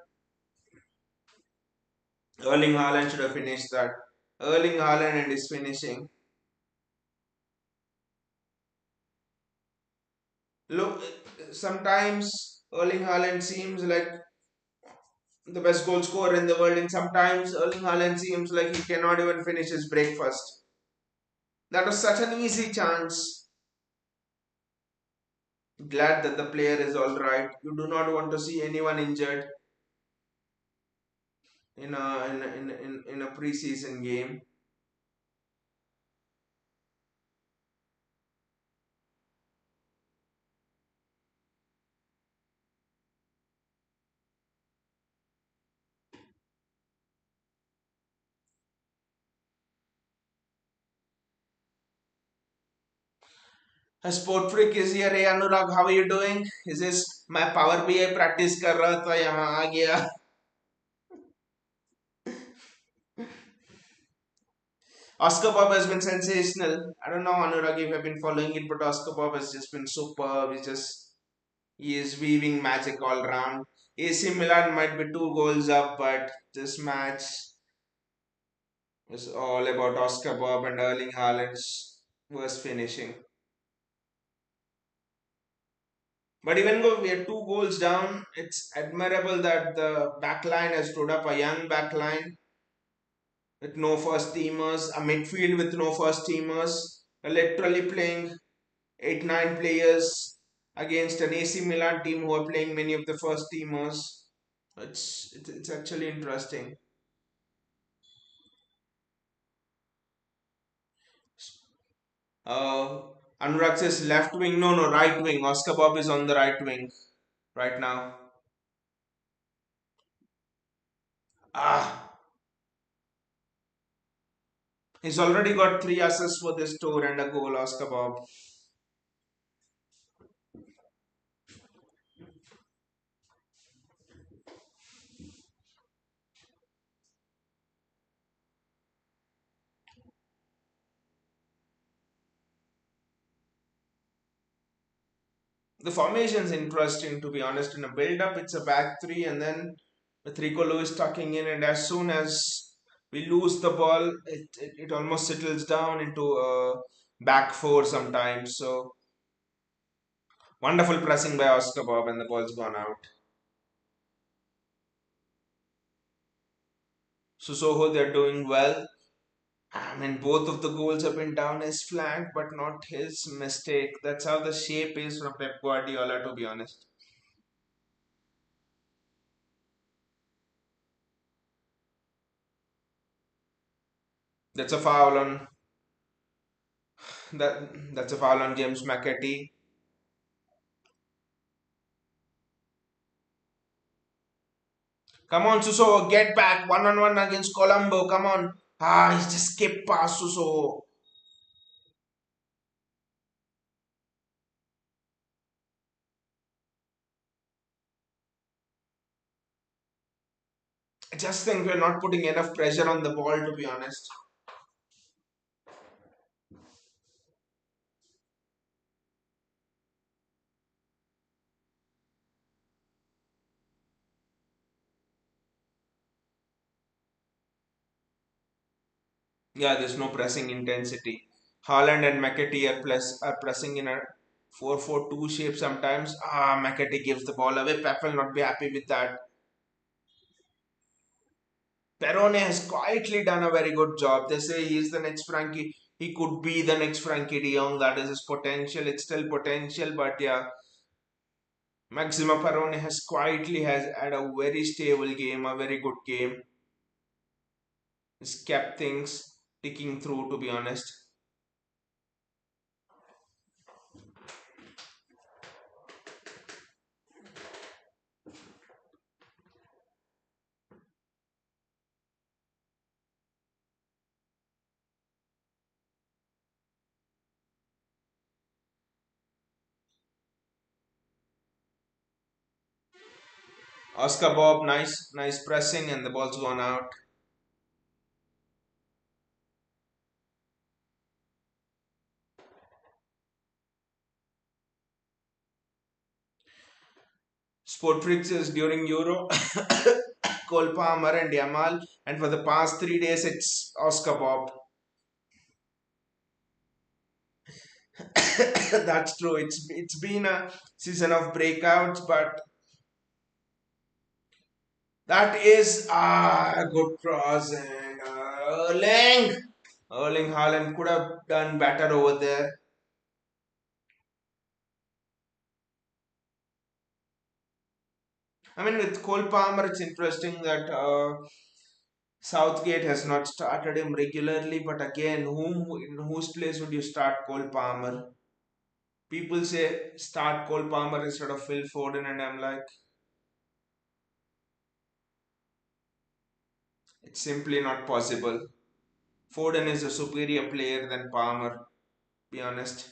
Erling Haaland should have finished that. Erling Haaland and his finishing. Look, sometimes Erling Haaland seems like the best goal scorer in the world, and sometimes Erling Haaland seems like he cannot even finish his breakfast. That was such an easy chance. Glad that the player is all right. You do not want to see anyone injured in a preseason game. A sport freak is here. Hey Anurag, how are you doing? Is this my Power BI practice कर रहा था यहाँ आ गया. Oscar Bob has been sensational. I don't know Anurag if you've been following it, but Oscar Bob has just been superb. He is weaving magic all round. AC Milan might be 2 goals up, but this match is all about Oscar Bob and Erling Haaland's worst finishing. But even though we are 2 goals down, it's admirable that the backline has stood up, a young backline with no first teamers, a midfield with no first teamers, literally playing 8 9 players against an AC Milan team who are playing many of the first teamers. It's actually interesting. Uh, Anurag says left wing. No, no, right wing. Oscar Bob is on the right wing right now. Ah, he's already got 3 assists for this tour and a goal, Oscar Bob. The formation's interesting, to be honest. In a build-up, it's a back three, and then the Tricolo is tucking in, and as soon as we lose the ball, it almost settles down into a back four sometimes. So wonderful pressing by Oscar Bob, and the ball's gone out. So Soho, they're doing well. I mean, both of the goals have been down his flank, but not his mistake. That's how the shape is from Pep Guardiola, to be honest. That's a foul on that's a foul on James McAtee. Come on, Suso, get back. 1-on-1 against Colombo. Come on. Ah, he just skipped past Suso. I just think we're not putting enough pressure on the ball, to be honest. Yeah, there's no pressing intensity. Haaland and McAtee are pressing in a 4-4-2 shape sometimes. Ah, McAtee gives the ball away. Pep will not be happy with that. Perone has quietly done a very good job. They say he's the next Frankie. He could be the next Frankie De Jong. That is his potential. It's still potential, but yeah, Maximo Perone has quietly has had a very stable game, a very good game. He's kept things ticking through. To be honest, Oscar Bob, nice pressing, and the ball's gone out. Sport fixes during Euro, Cole Palmer and Yamal, and for the past 3 days it's Oscar Bob. That's true. It's been a season of breakouts, but that is a good cross and Erling Haaland could have done better over there. I mean, with Cole Palmer, it's interesting that Southgate has not started him regularly. But again, in whose place would you start Cole Palmer? People say start Cole Palmer instead of Phil Foden, and I'm like, it's simply not possible. Foden is a superior player than Palmer, be honest.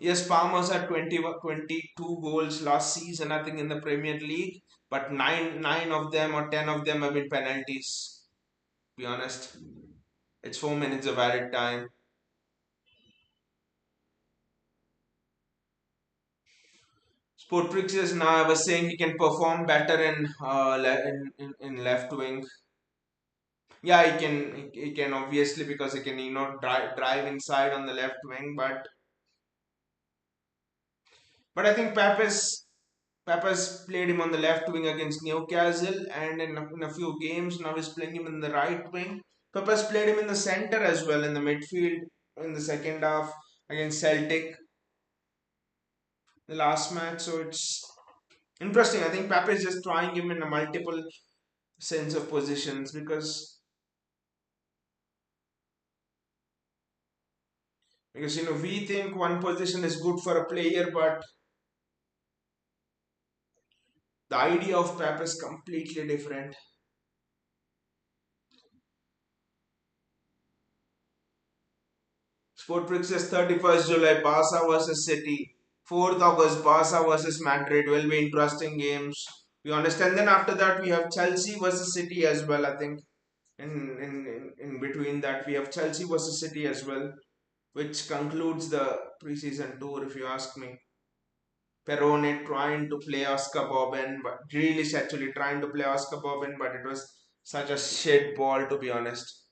Yes, Palmer's had 22 goals last season, I think, in the Premier League, but nine of them or 10 of them have been penalties. Be honest, it's 4 minutes of added time. Sportrix is now. I was saying he can perform better in left wing. Yeah, he can obviously because he can drive inside on the left wing, but I think Pepe's played him on the left wing against Newcastle, and in a few games now he's playing him in the right wing. Pepe's played him in the center as well in the midfield in the second half against Celtic, the last match. So it's interesting. I think Pepe is just trying him in a multiple sense of positions because we think one position is good for a player, but the idea of Pep is completely different. Sportrix says 31st July, Barca versus City. 4th August, Barca versus Madrid will be interesting games. We understand. Then after that, we have Chelsea versus City as well. I think in between that, we have Chelsea versus City as well, which concludes the preseason tour, if you ask me. Perone trying to play Oscar Bobbin, but Grealish actually trying to play Oscar Bobbin, but it was such a shit ball, to be honest.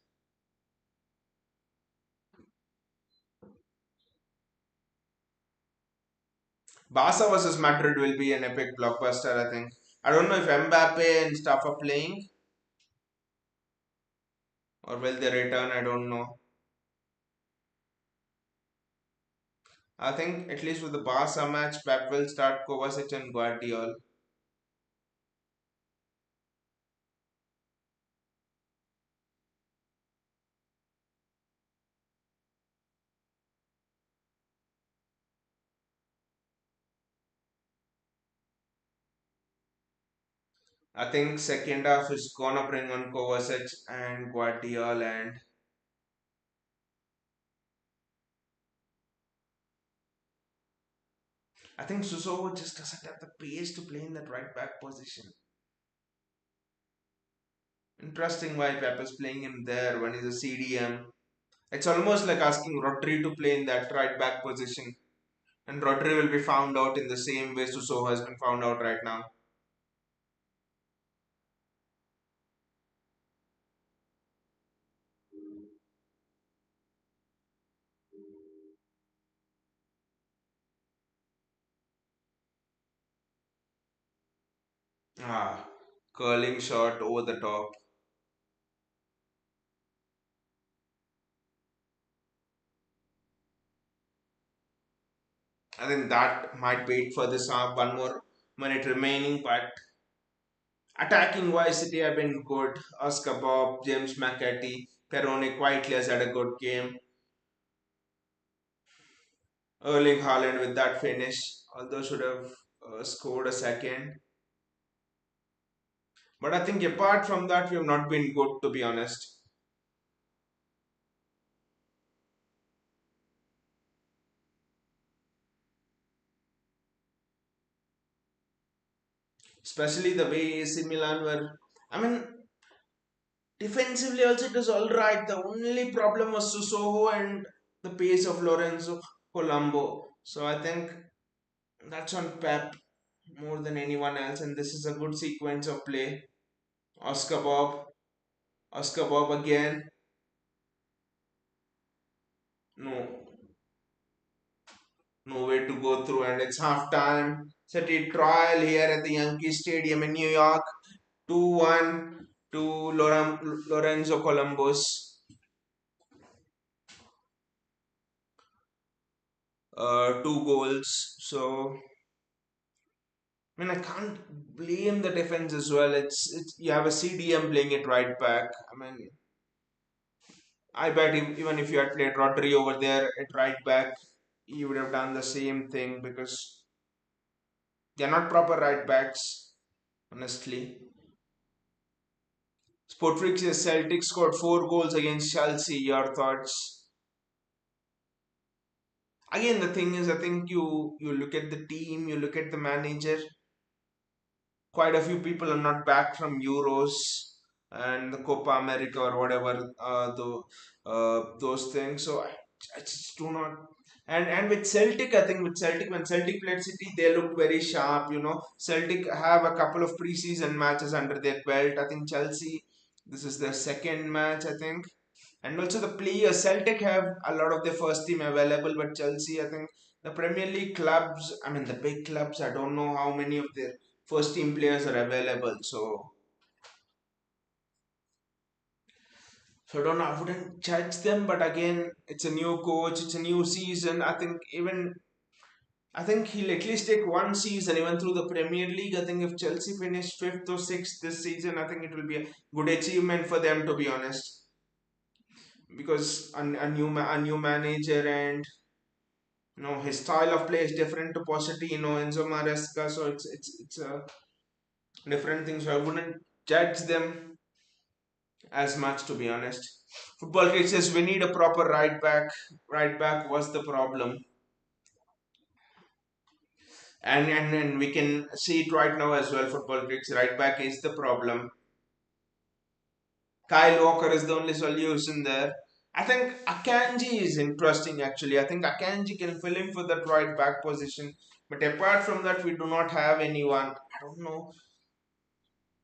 Barca versus Madrid will be an epic blockbuster, I think. I don't know if Mbappe and stuff are playing or will they return, I don't know. I think at least with the Barca match, Pep will start Kovacic and Guardiola. I think second half is gonna bring on Kovacic and Guardiola, and I think Suso just doesn't have the pace to play in that right back position. Interesting why Pep is playing him there when he's a CDM. It's almost like asking Rodri to play in that right back position. And Rodri will be found out in the same way Suso has been found out right now. Ah, curling shot over the top. I think that might wait for this 1 more minute remaining, but attacking wise, City have been good. Oscar Bob, James McAtee, Perone quietly has had a good game. Erling Haaland with that finish, although should have scored a second. But I think apart from that, we have not been good to be honest. Especially the way AC Milan were. I mean, defensively also it was all right. The only problem was Susoho and the pace of Lorenzo Colombo. So I think that's on Pep more than anyone else, and this is a good sequence of play. Oscar Bob, Oscar Bob again. No, no way to go through, and it's half time. City trial here at the Yankee Stadium in New York. 2-1 to Lorenzo Columbus. 2 goals. So I mean, I can't blame the defense as well. It's you have a CDM playing it right back. I mean, I bet even if you had played Rodri over there at right back, he would have done the same thing because they're not proper right backs, honestly. Sportrix is Celtic scored 4 goals against Chelsea. Your thoughts? Again, the thing is, I think you look at the team, you look at the manager. Quite a few people are not back from Euros and the Copa America or whatever those things. So I just do not. And with Celtic, I think with Celtic when Celtic played City, they looked very sharp. Celtic have a couple of preseason matches under their belt. I think Chelsea, this is their second match, I think. And also the players, Celtic have a lot of their first team available, but Chelsea, I think the Premier League clubs, I mean the big clubs, I don't know how many of their first team players are available. So I don't know, I wouldn't judge them, but again, it's a new coach, it's a new season. I think he'll at least take one season even through the Premier League. I think if Chelsea finish fifth or sixth this season, I think it will be a good achievement for them to be honest. Because a new manager and his style of play is different to Pochettino, Enzo Maresca, so it's a different thing. So I wouldn't judge them as much, to be honest. Football Critic says we need a proper right back. Right back was the problem, and we can see it right now as well. Football Critics right back is the problem. Kyle Walker is the only solution there. I think Akanji is interesting actually. I think Akanji can fill in for that right back position. But apart from that, we do not have anyone. I don't know.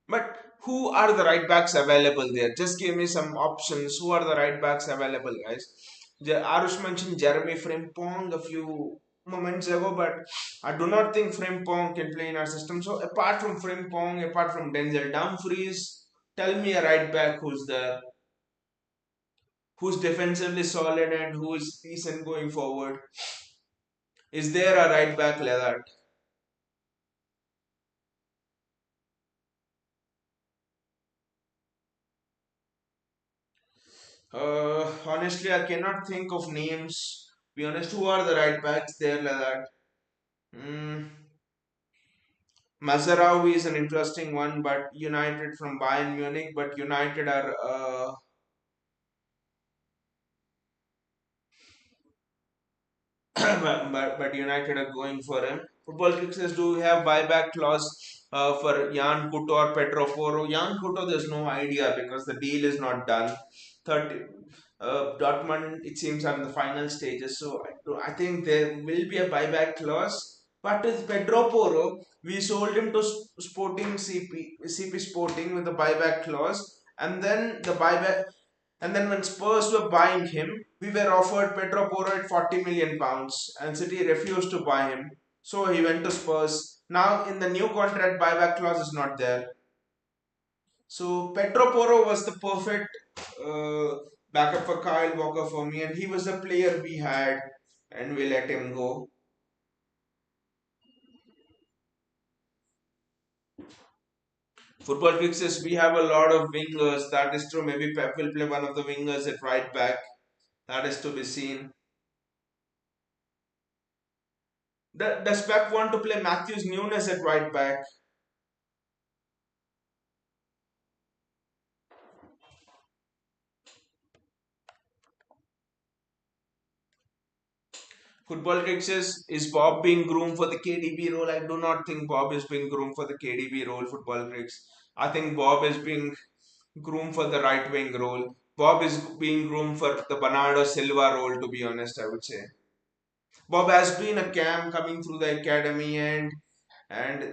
But who are the right backs available there? Just give me some options. Who are the right backs available, guys? Arush mentioned Jeremy Frimpong a few moments ago, but I do not think Frimpong can play in our system. So apart from Frimpong, apart from Denzel Dumfries, tell me a right back who's defensively solid and who is decent going forward. Is there a right back like that? Honestly, I cannot think of names. Be honest, who are the right backs there like that? Mm, Mazarawi is an interesting one, but United from Bayern Munich. But United are but United are going for him. Football fixers do we have buyback clause for Jan Kuto or Petro Poro? Jan Kuto, there's no idea because the deal is not done. 30. Dortmund, it seems, are in the final stages. So I think there will be a buyback clause. But with Pedro Poro, we sold him to Sporting CP Sporting with a buyback clause. And then when Spurs were buying him, we were offered Pedro Porro at 40 million pounds, and City refused to buy him. So he went to Spurs. Now in the new contract, buyback clause is not there. So Pedro Porro was the perfect backup for Kyle Walker for me, and he was the player we had, and we let him go. Football fixes, we have a lot of wingers. That is true. Maybe Pep will play one of the wingers at right back. That is to be seen. Does Pep want to play Matthews Nunes at right back? Football fixes, is Bob being groomed for the KDB role? I do not think Bob is being groomed for the KDB role, football tricks. I think Bob is being groomed for the right wing role. Bob is being groomed for the Bernardo Silva role, to be honest, I would say. Bob has been a cam coming through the academy, and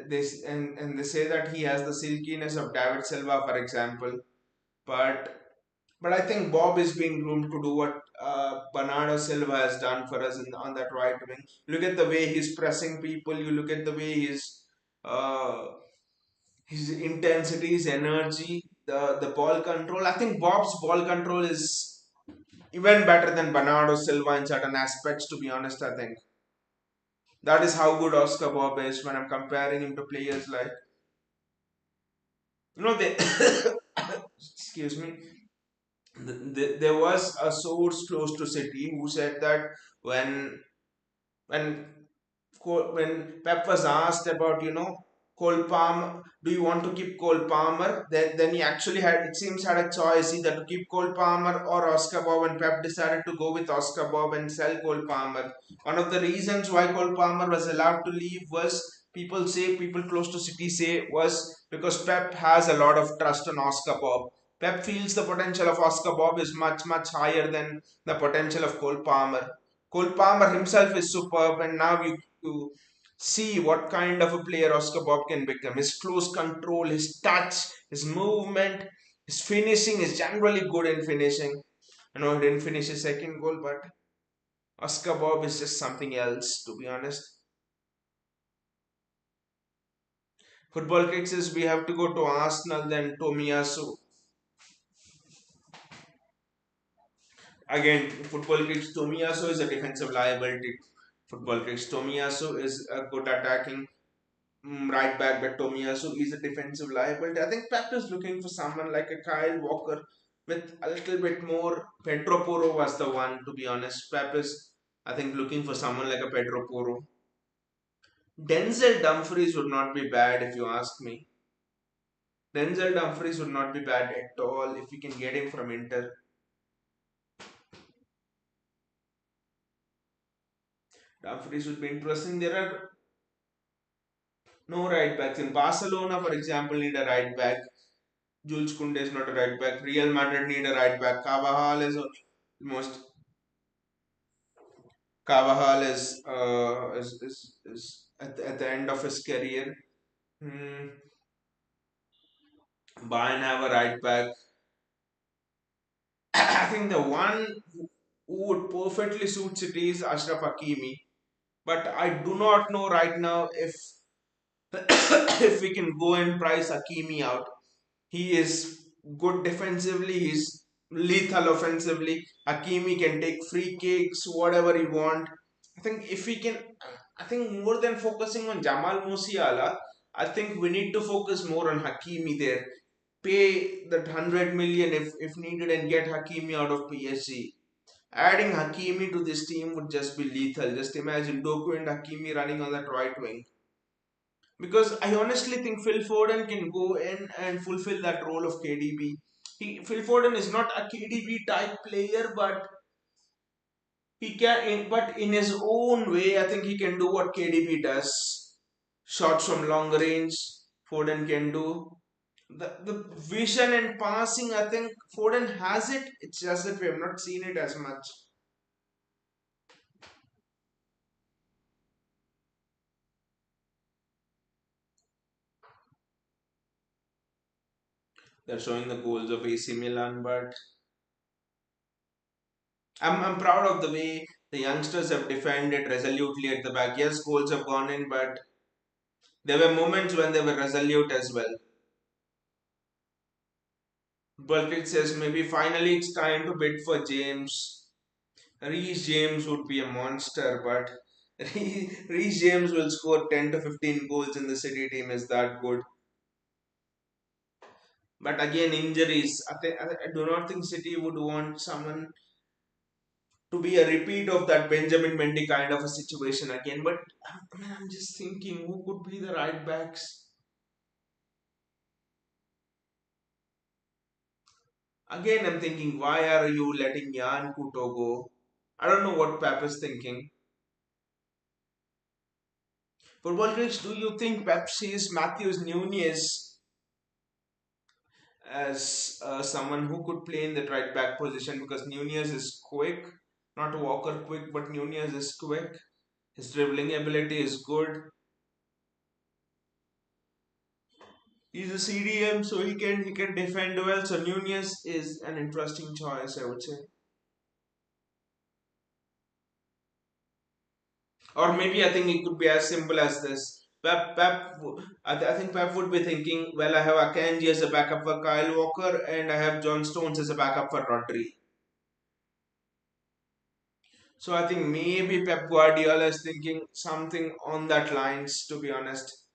they say that he has the silkiness of David Silva, for example. But but I think Bob is being groomed to do what Bernardo Silva has done for us on that right wing. Look at the way he's pressing people. You look at the way uh, his intensity, his energy, the ball control. I think Bob's ball control is even better than Bernardo Silva in certain aspects. To be honest, I think that is how good Oscar Bob is when I'm comparing him to players like they. Excuse me. There was a source close to City who said that when when when Pep was asked about Cole Palmer, do you want to keep Cole Palmer? Then he actually had a choice either to keep Cole Palmer or Oscar Bob, and Pep decided to go with Oscar Bob and sell Cole Palmer. One of the reasons why Cole Palmer was allowed to leave was people close to City say was because Pep has a lot of trust on Oscar Bob. Pep feels the potential of Oscar Bob is much higher than the potential of Cole Palmer. Cole Palmer himself is superb, and now you see what kind of a player Oscar Bob can become. His close control, his touch, his movement, his finishing is generally good in finishing. I know he didn't finish his second goal, but Oscar Bob is just something else, to be honest. Football kicks is we have to go to Arsenal, then Tomiyasu. Again, football kicks, Tomiyasu is a defensive liability. Football kicks, Tomiyasu is a good attacking right back, but Tomiyasu is a defensive liability. I think Pep is looking for someone like a Kyle Walker with a little bit more. Pedro Porro was the one, to be honest. Pep is, I think, looking for someone like a Pedro Porro. Denzel Dumfries would not be bad if you ask me. Denzel Dumfries would not be bad at all if we can get him from Inter. Dumfries would be interesting. There are no right backs. In Barcelona, for example, need a right back. Jules Koundé is not a right back. Real Madrid need a right back. Almost Carvajal is at the end of his career. Hmm. Bayern have a right back. I think the one who would perfectly suit City is Ashraf Hakimi. But I do not know right now if if we can go and price Hakimi out. He is good defensively. He's lethal offensively. Hakimi can take free kicks, whatever he want. I think if we can, I think more than focusing on Jamal Musiala, I think we need to focus more on Hakimi there. Pay that 100 million if needed and get Hakimi out of PSG. Adding Hakimi to this team would just be lethal. Just imagine Doku and Hakimi running on that right wing. Because I honestly think Phil Foden can go in and fulfill that role of KDB. Phil Foden is not a KDB type player, but he can. But in his own way, I think he can do what KDB does. Shots from long range, Foden can do. The vision and passing, I think Foden has it. It's just that we have not seen it as much. They're showing the goals of AC Milan, but I'm proud of the way. The youngsters have defended resolutely at the back. Yes, goals have gone in, but there were moments when they were resolute as well. Bulkit says maybe finally it's time to bid for James. Reece James would be a monster, but Reece James will score 10 to 15 goals in the City team is that good. But again, injuries. I do not think City would want someone to be a repeat of that Benjamin Mendy kind of a situation again. But I mean, I'm just thinking who could be the right backs. Again, I'm thinking, why are you letting Jan Kuto go? I don't know what Pep is thinking. Football critics, do you think Pep sees Matthews Nunez as someone who could play in that right back position because Nunez is quick, not Walker quick, but Nunez is quick. His dribbling ability is good. He's a CDM, so he can defend well. So Nunez is an interesting choice, I would say. Or maybe I think it could be as simple as this. I think Pep would be thinking, well, I have Akanji as a backup for Kyle Walker, and I have John Stones as a backup for Rodri. So I think maybe Pep Guardiola is thinking something on that lines, to be honest.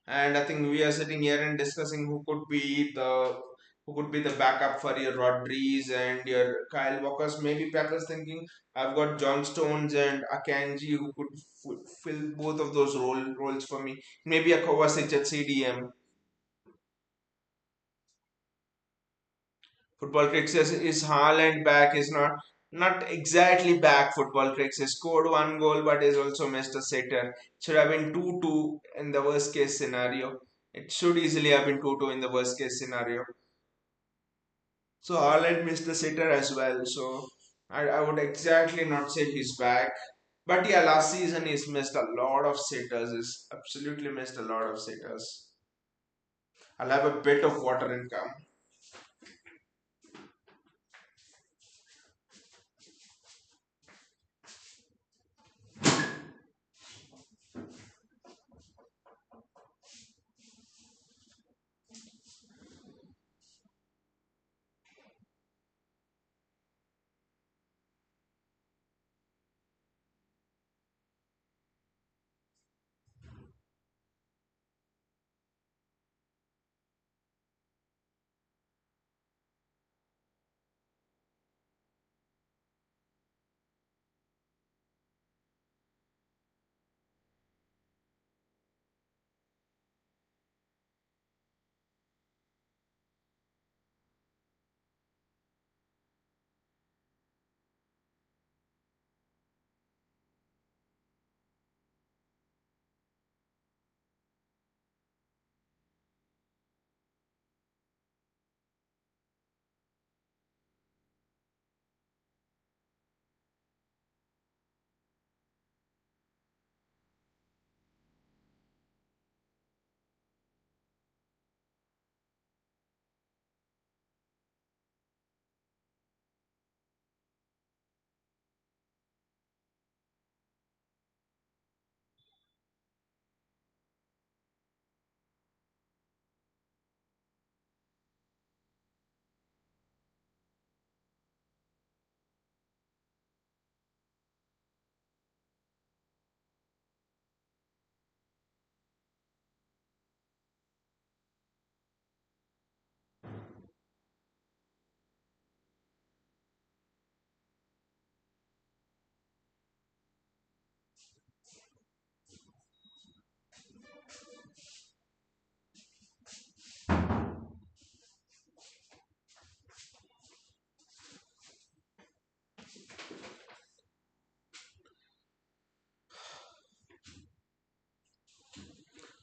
And I think we are sitting here and discussing who could be the backup for your Rodriguez and your Kyle Walkers. Maybe Pep is thinking I've got John Stones and Akanji who could fill both of those roles for me. Maybe a Kovacic at CDM. Football Critics says is Haaland back? Is not exactly back. Football Critics has scored one goal but is also missed a sitter. Should have been 2-2 in the worst case scenario. It should easily have been 2-2 in the worst case scenario. So Haaland missed the sitter as well. So I would exactly not say he's back. But yeah, last season he's missed a lot of sitters. He's absolutely missed a lot of sitters. I'll have a bit of water and come.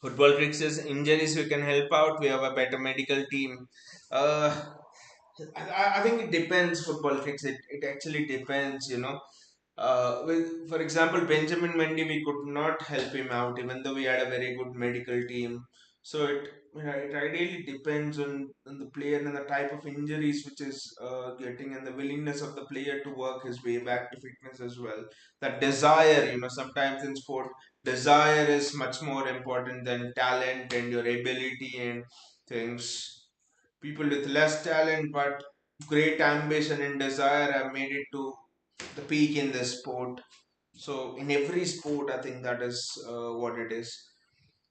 Football Critics says injuries we can help out. We have a better medical team. Uh, I think it depends. Football Critics. It actually depends. For example, Benjamin Mendy, we could not help him out, even though we had a very good medical team. So it ideally depends on the player and the type of injuries which is getting, and the willingness of the player to work his way back to fitness as well. That desire, sometimes in sport, desire is much more important than talent and your ability and things. People with less talent but great ambition and desire have made it to the peak in this sport. So in every sport, I think that is what it is.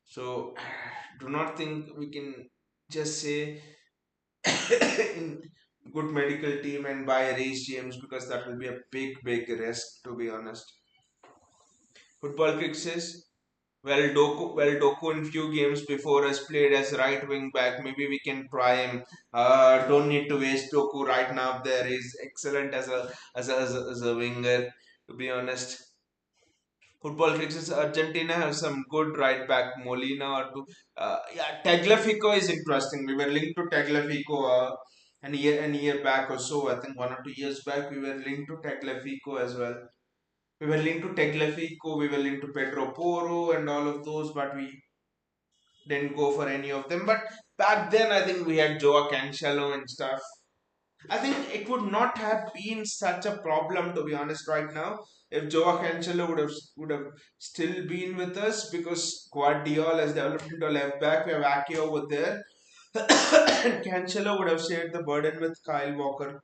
So do not think we can just say in good medical team and buy race James, because that will be a big risk, to be honest. Football fixes. Doku in few games before has played as right wing back. Maybe we can try him. Don't need to waste Doku right now. There is excellent as a winger. To be honest, football fixes. Argentina have some good right back. Molina or two. Yeah, Tagliafico is interesting. We were linked to Tagliafico an year back or so. I think 1 or 2 years back we were linked to Tagliafico as well. We were linked to Tagliafico, we were linked to Pedro Porro and all of those, but we didn't go for any of them. But back then, I think we had Joao Cancelo and stuff. I think it would not have been such a problem, to be honest, right now, if Joao Cancelo would have still been with us, because Guardiola has developed into a left back. We have Ake over there, and Cancelo would have shared the burden with Kyle Walker.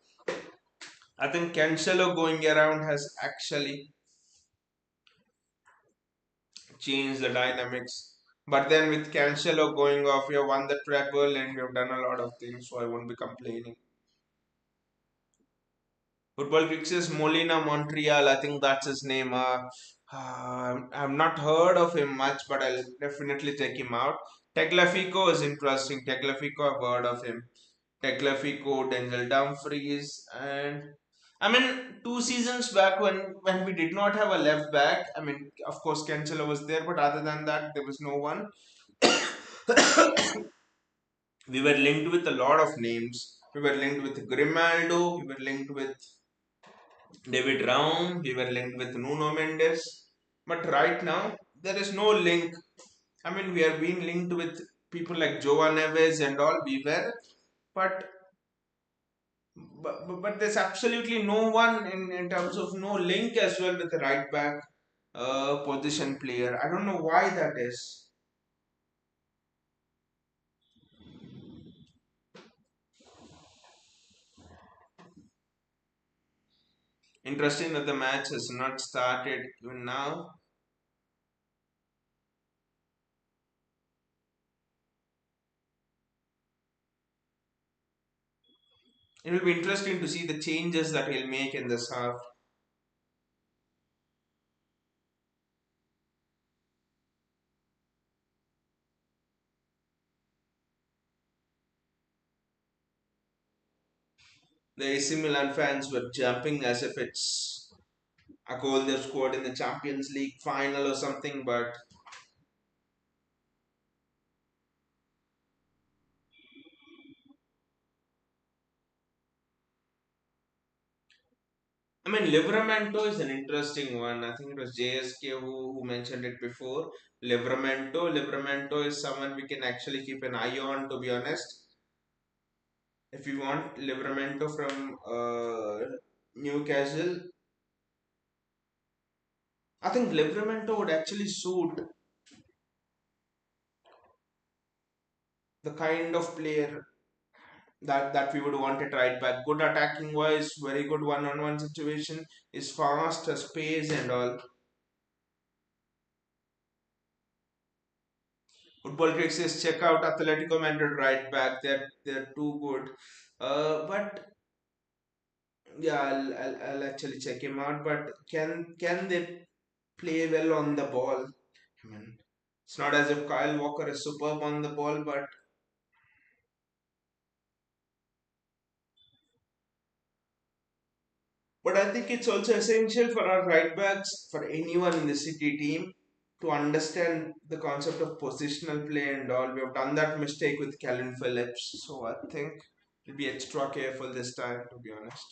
I think Cancelo going around has actually change the dynamics. But then with Cancelo going off, we have won the treble and we have done a lot of things, so I won't be complaining. Football fixes Molina Montreal, I think that's his name. I've not heard of him much, but I'll definitely check him out. Tagliafico is interesting. Tagliafico, I've heard of him. Tagliafico, Denzel Dumfries, and I mean 2 seasons back when we did not have a left back. I mean, of course, Cancelo was there, but other than that, there was no one. We were linked with a lot of names. We were linked with Grimaldo. We were linked with David Raum. We were linked with Nuno Mendes. But right now, there is no link. I mean, we are being linked with people like Joao Neves and all. We were, but but there's absolutely no one in terms of no link as well with the right back position player. I don't know why that is. Interesting that the match has not started even now. It will be interesting to see the changes that he'll make in this half. The AC Milan fans were jumping as if it's a goal they've scored in the Champions League final or something, but I mean, Livramento is an interesting one. I think it was JSK who mentioned it before. Livramento is someone we can actually keep an eye on, to be honest. If you want Livramento from Newcastle, I think Livramento would actually suit the kind of player that we would want it right back. Good attacking wise, very good one-on-one situation, is fast, has pace and all. Football Critic says check out Atletico Madrid right back. They're too good. But yeah, I'll actually check him out. But can they play well on the ball? I mean, it's not as if Kyle Walker is superb on the ball, but I think it's also essential for our right backs, for anyone in the City team, to understand the concept of positional play and all. We have done that mistake with Calvin Phillips, so I think we'll be extra careful this time, to be honest.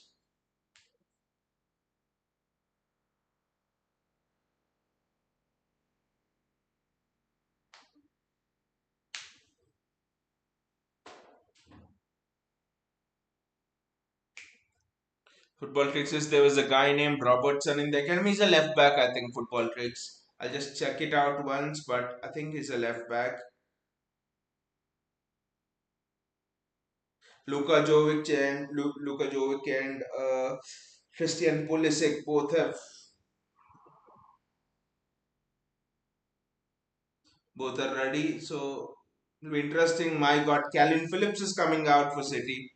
Football tricks is there was a guy named Robertson in the academy. He's a left back, I think. Football tricks. I'll just check it out once, but I think he's a left back. Luka Jovic and Christian Pulisic both are ready. So it'll be interesting. My God, Calvin Phillips is coming out for City.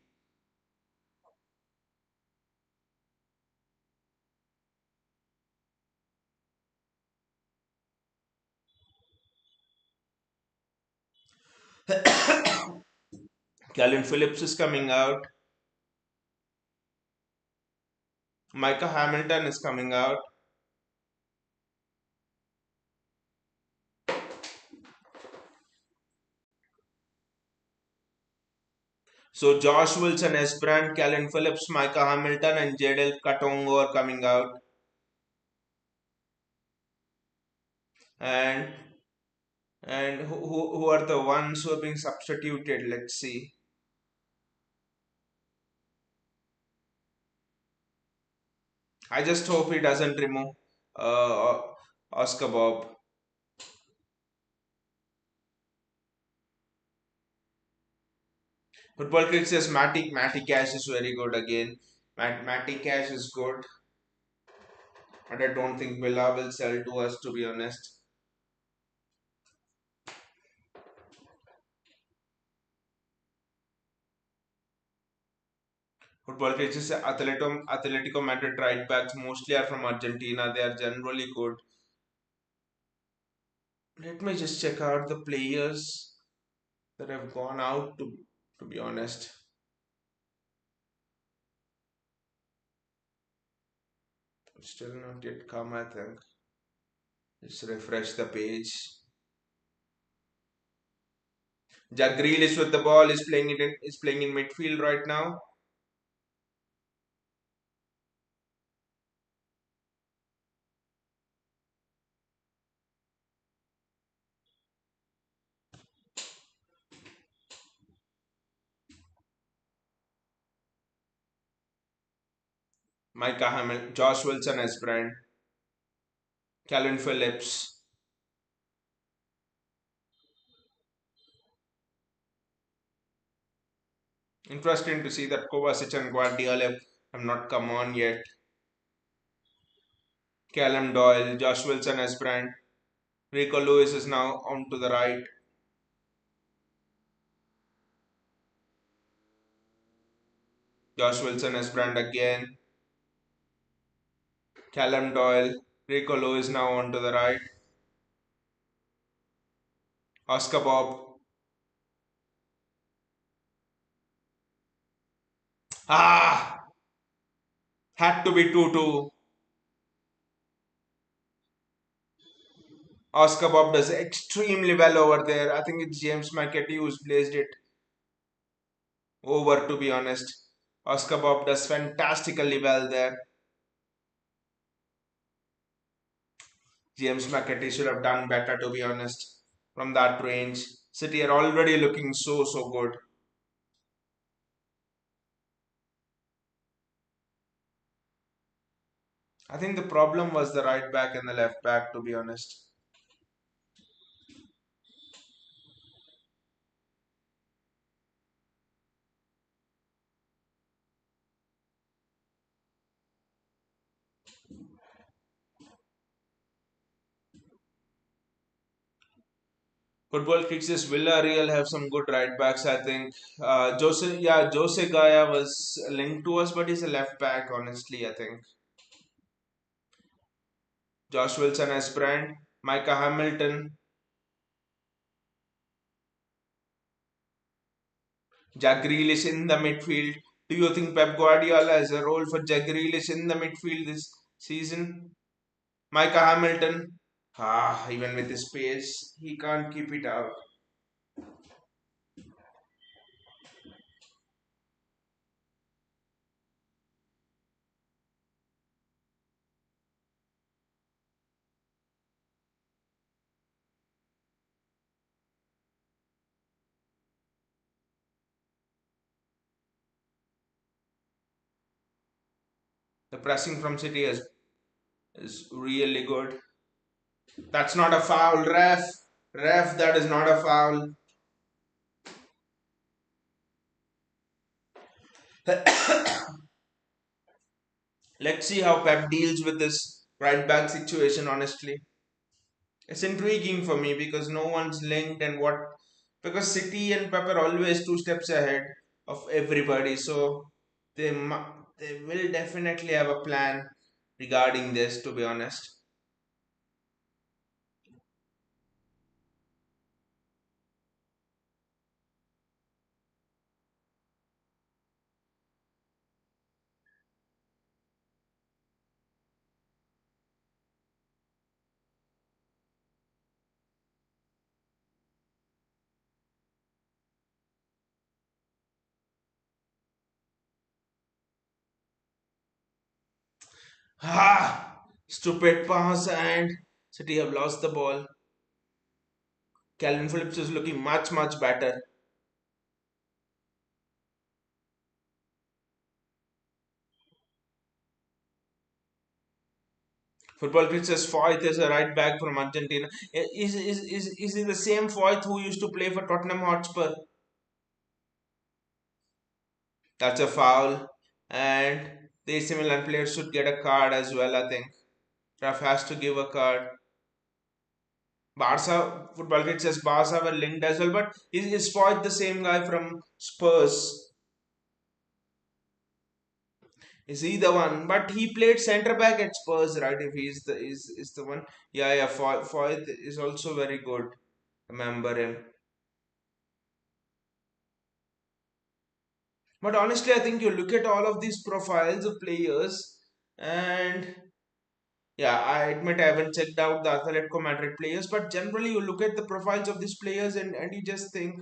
Calvin Phillips is coming out. Micah Hamilton is coming out. So Josh Wilson, Esbrand, Calvin Phillips, Micah Hamilton, and Jadel Katongo are coming out. And who are the ones who are being substituted? Let's see. I just hope he doesn't remove Oscar Bob. Football Cricket says Matty Cash is very good again. Matty Cash is good, but I don't think Villa will sell to us, to be honest. Football Cricket says Atletico Madrid right backs mostly are from Argentina. They are generally good. Let me just check out the players that have gone out, to be honest. Still not yet come, I think. Just refresh the page. Jack Grealish with the ball is playing in midfield right now. Micah Hamill, Josh Wilson as brand, Calvin Phillips. Interesting to see that Kovacic and Guardiola have not come on yet. Callum Doyle, Josh Wilson as brand. Rico Lewis is now on to the right. Josh Wilson as brand again. Callum Doyle. Rico Lewis now on to the right. Oscar Bob. Ah! Had to be 2-2. Oscar Bob does extremely well over there. I think it's James McAtee who's placed it over, to be honest. Oscar Bob does fantastically well there. James McAtee should have done better, to be honest, from that range. City are already looking so good. I think the problem was the right back and the left back, to be honest. Football fixes Villarreal have some good right backs, I think. Jose Gaya was linked to us, but he's a left back, honestly, I think. Josh Wilson as brand, Micah Hamilton, Jack Grealish in the midfield. Do you think Pep Guardiola has a role for Jack Grealish in the midfield this season? Micah Hamilton, even with his pace, he can't keep it out. The pressing from City is really good. That's not a foul, ref. Ref, that is not a foul. Let's see how Pep deals with this right back situation, honestly. It's intriguing for me because no one's linked and what. Because City and Pep are always two steps ahead of everybody. So they will definitely have a plan regarding this, to be honest. Ah! Stupid pass and City have lost the ball. Calvin Phillips is looking much, much better. Football Critic's Foyth is a right back from Argentina. Is he the same Foyth who used to play for Tottenham Hotspur? That's a foul. And the AC Milan player should get a card as well, I think. Raf has to give a card. Barca, Football Critic says Barca were linked as well, but is Foyth the same guy from Spurs? Is he the one? But he played centre back at Spurs, right? If he's is the one. Yeah, yeah. Foyth is also very good. Remember him. But honestly, I think you look at all of these profiles of players, and yeah, I admit I haven't checked out the Atletico Madrid players, but generally you look at the profiles of these players and you just think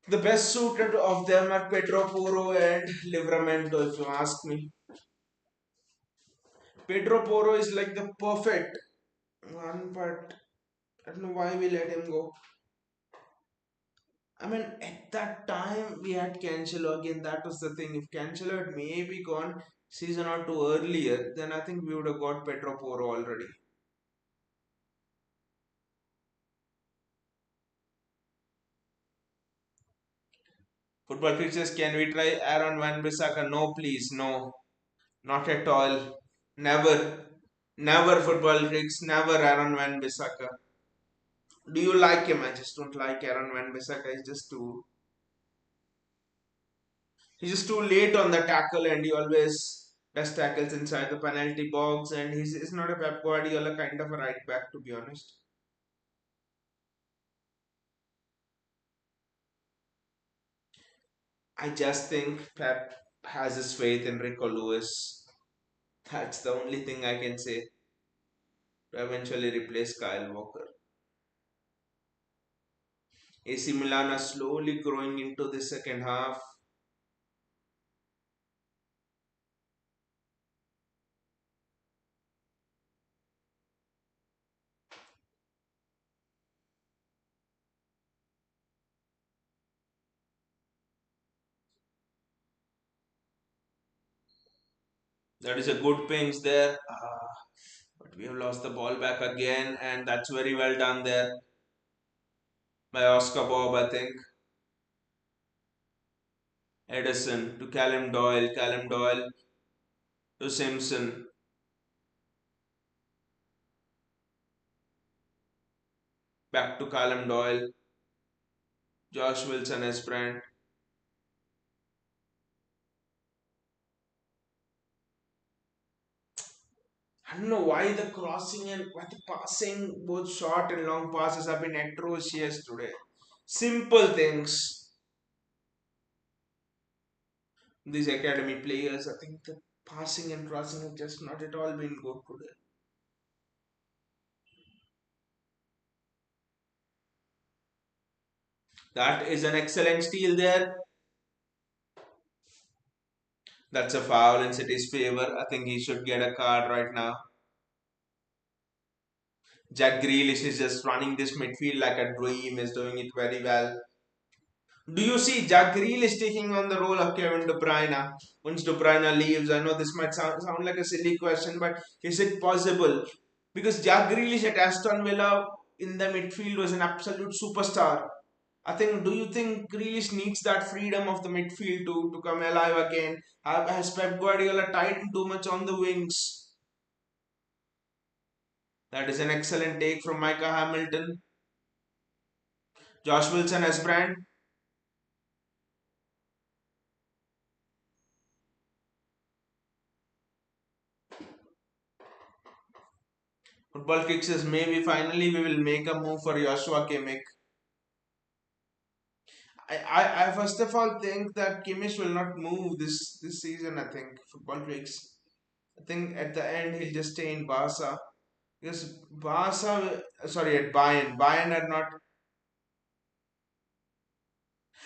the best suited of them are Pedro Porro and Livramento, if you ask me. Pedro Porro is like the perfect one, but I don't know why we let him go. I mean, at that time we had Cancelo again. That was the thing. If Cancelo had maybe gone season or two earlier, then I think we would have got Pedro Porro already. Football Creatures, can we try Aaron Van Bissaka? No, please, no, not at all. Never, never Football Creatures, never Aaron Van Bissaka. Do you like him? I just don't like Aaron Van Bissaka. He's just too late on the tackle, and he always does tackles inside the penalty box. And he's not a Pep Guardiola kind of a right back, to be honest. I just think Pep has his faith in Rico Lewis. That's the only thing I can say to eventually replace Kyle Walker. AC Milan are slowly growing into the second half. That is a good pinch there. But we have lost the ball back again, and that's very well done there by Oscar Bob, I think. Edison to Callum Doyle to Simpson, back to Callum Doyle, Josh Wilson as Brand. I don't know why the crossing and why the passing, both short and long passes, have been atrocious today. Simple things. These academy players, I think the passing and crossing have just not at all been good today. That is an excellent steal there. That's a foul in City's favor. I think he should get a card right now. Jack Grealish is just running this midfield like a dream, is doing it very well. Do you see Jack Grealish taking on the role of Kevin De Bruyne once De Bruyne leaves? I know this might sound like a silly question, but is it possible? Because Jack Grealish at Aston Villa in the midfield was an absolute superstar. Do you think Grealish needs that freedom of the midfield to come alive again? Has Pep Guardiola tightened too much on the wings? That is an excellent take from Micah Hamilton. Josh Wilson as brand. Football Kick says maybe finally we will make a move for Joshua Kimmich. I first of all think that Kimmich will not move this season. I think Football Kicks. I think at the end he'll just stay in Barca because sorry, at Bayern. Bayern are not.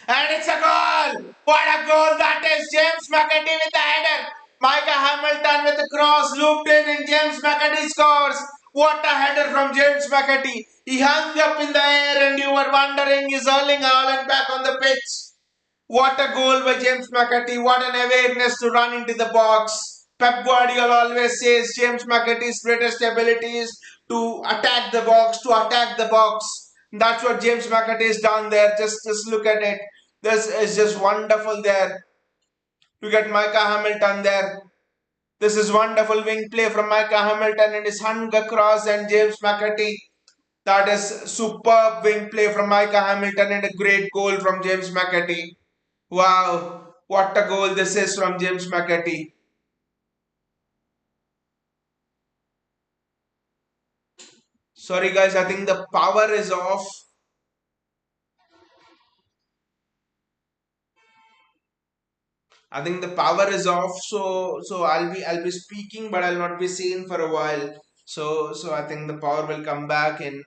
And it's a goal! What a goal that is! James McAtee with the header. Micah Hamilton with the cross looped in and James McAtee scores. What a header from James McAtee. He hung up in the air and you were wondering is Erling Haaland back on the pitch? What a goal by James McAtee. What an awareness to run into the box. Pep Guardiola always says James McAtee's greatest ability is to attack the box, to attack the box. That's what James McAtee has done there. Just look at it. This is just wonderful there. Look at Micah Hamilton there. This is wonderful wing play from Micah Hamilton and his hung across and James McAtee. That is superb wing play from Micah Hamilton and a great goal from James McAtee. Wow, what a goal this is from James McAtee. Sorry guys, I think the power is off. I think the power is off, so I'll be speaking, but I'll not be seen for a while. So I think the power will come back in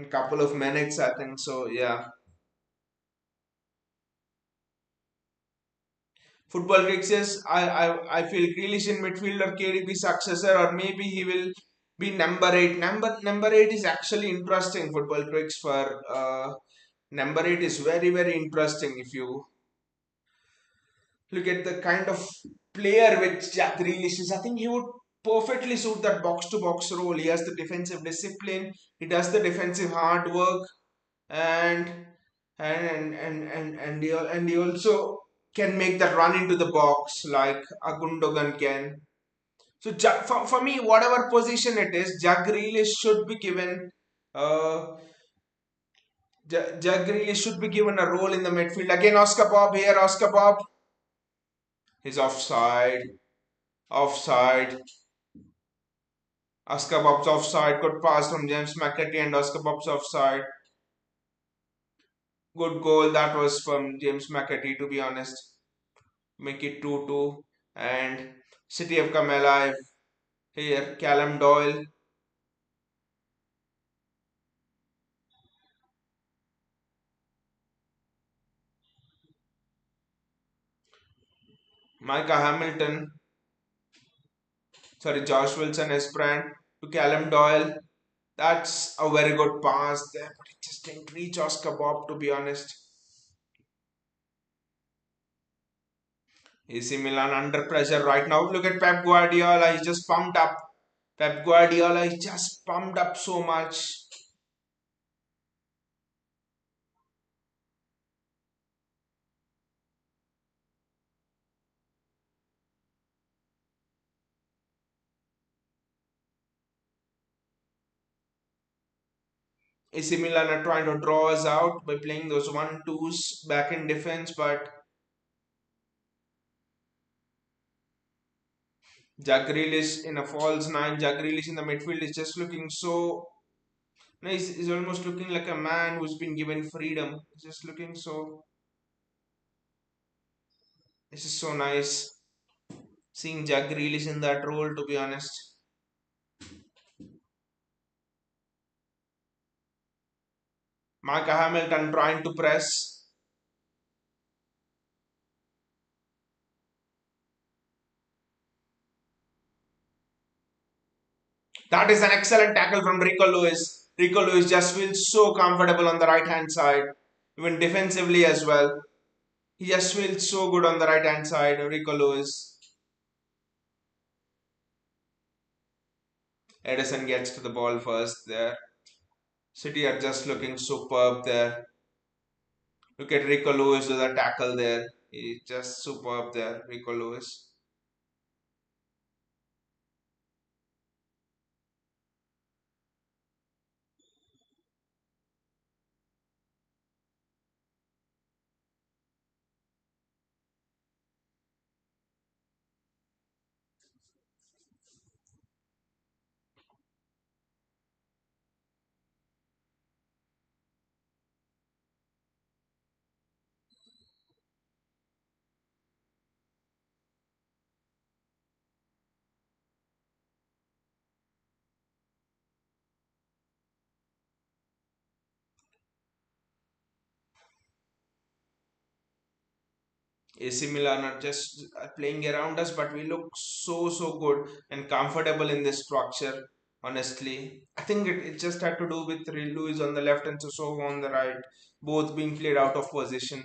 couple of minutes. I think so. Yeah. Football fixes. I feel Grealish in midfield or KDB successor, or maybe he will be number eight. Number eight is actually interesting. Football tricks for number eight is very interesting if you look at the kind of player which Jack Grealish is. I think he would perfectly suit that box to box role. He has the defensive discipline. He does the defensive hard work, and and he also can make that run into the box like a Gundogan can. So for me, whatever position it is, Jack Grealish should be given. Uh, Jack Grealish should be given a role in the midfield. Again, Oscar Bob here. Oscar Bob. He's offside. Offside. Oscar Bob's offside. Good pass from James McAtee and Oscar Bob's offside. Good goal that was from James McAtee, to be honest. Make it 2-2. And City have come alive. Here, Callum Doyle. Micah Hamilton. Sorry, Josh Wilson Esperant to Callum Doyle. That's a very good pass there, but it just didn't reach Oscar Bob, to be honest. AC Milan under pressure right now. Look at Pep Guardiola. He's just pumped up. Pep Guardiola is just pumped up so much. AC Milan are trying to draw us out by playing those 1-2s back in defense, but Jack Grealish in a false nine. Jack Grealish in the midfield is just looking so nice. He's almost looking like a man who's been given freedom. He's just looking so. This is so nice seeing Jack Grealish in that role. To be honest, Micah Hamilton trying to press. That is an excellent tackle from Rico Lewis. Rico Lewis just feels so comfortable on the right hand side. even defensively as well. He just feels so good on the right hand side. Rico Lewis, Edison gets to the ball first there. City are just looking superb there. Look at Rico Lewis with a tackle there. He's just superb there, Rico Lewis. AC Milan are just playing around us, but we look so good and comfortable in this structure. Honestly, I think it just had to do with Luis on the left and Sissoko on the right, both being played out of position.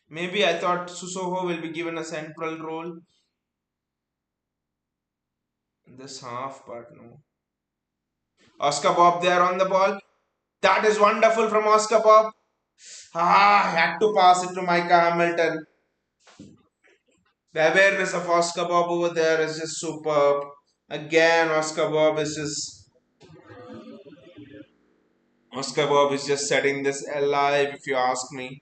Maybe I thought Sissoko will be given a central role in this half, but no. Oscar Bob there on the ball. That is wonderful from Oscar Bob. Ah, had to pass it to Micah Hamilton. The awareness of Oscar Bob over there is just superb. Again, Oscar Bob is just setting this alive, if you ask me.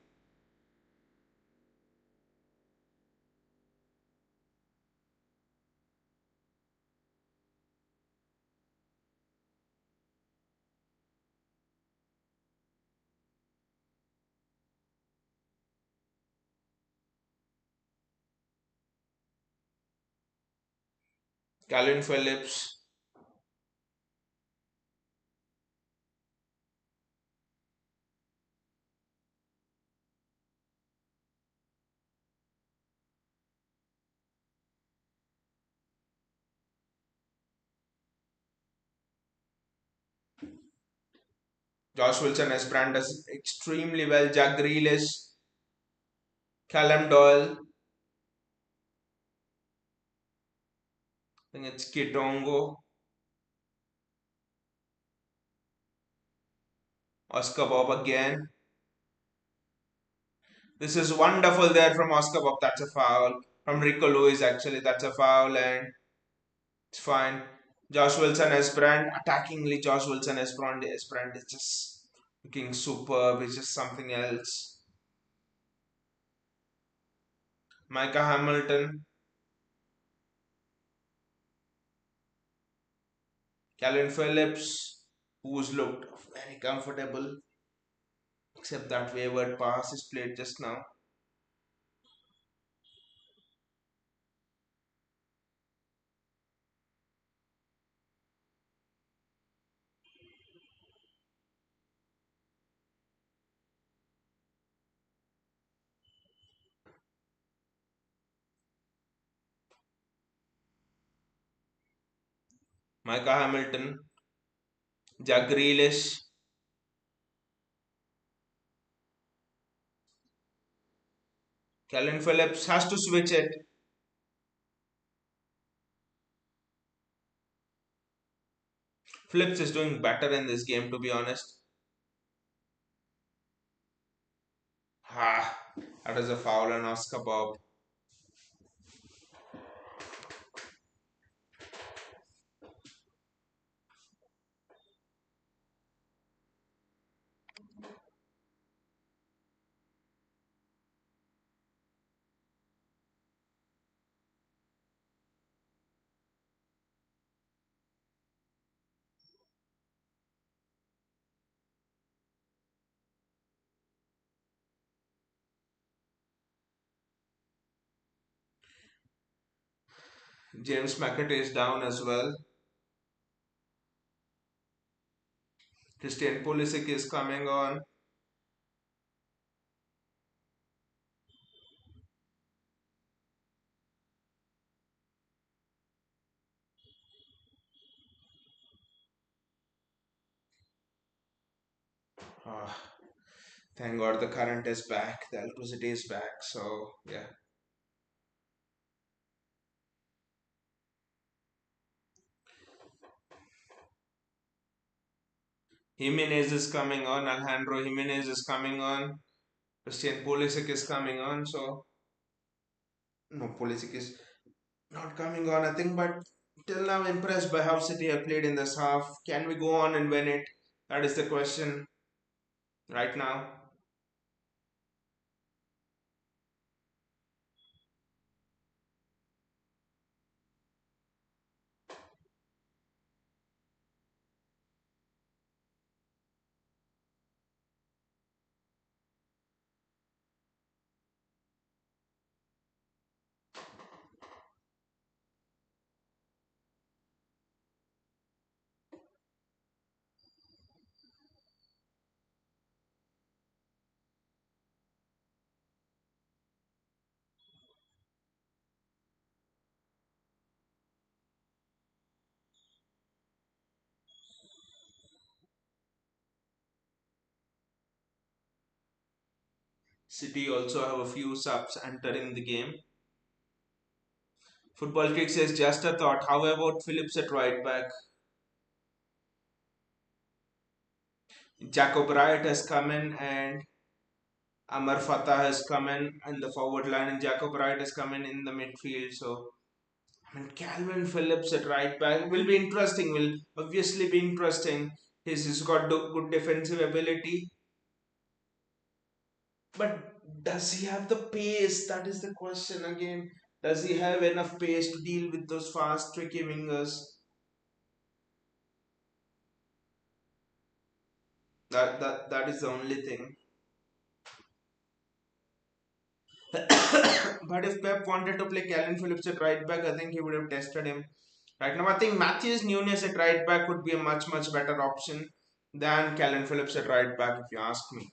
Calvin Phillips, Josh Wilson has brand does extremely well. Jack Grealish, Callum Doyle, I think it's Kitongo, Oscar Bob again. This is wonderful there from Oscar Bob. That's a foul. From Rico Lewis, actually, that's a foul, and it's fine. Josh Wilson as brand, attackingly, Josh Wilson as brand is just looking superb. It's just something else. Micah Hamilton, Calvin Phillips, who's looked very comfortable, except that wayward pass is played just now. Micah Hamilton, Jack Grealish, Calvin Phillips has to switch it. Phillips is doing better in this game, to be honest. Ah, that is a foul on Oscar Bob. James McAtee is down as well. Christian Pulisic is coming on. Ah, thank God the current is back, the electricity is back. So yeah, Jimenez is coming on. Alejandro Jimenez is coming on. Christian Pulisic is coming on. So no, Pulisic is not coming on. I think, but till now impressed by how City have played in this half. Can we go on and win it? That is the question right now. City also have a few subs entering the game. Football Kick says just a thought. How about Phillips at right back? Jacob Wright has come in and Amar Fatah has come in the forward line, and Jacob Wright has come in the midfield. So I mean, Calvin Phillips at right back will be interesting. Will obviously be interesting. He's got good defensive ability, but does he have the pace? That is the question again. Does he have enough pace to deal with those fast, tricky wingers? That is the only thing. But if Pep wanted to play Calvin Phillips at right back, I think he would have tested him. Right now, I think Matthews Nunes at right back would be a much better option than Calvin Phillips at right back, if you ask me.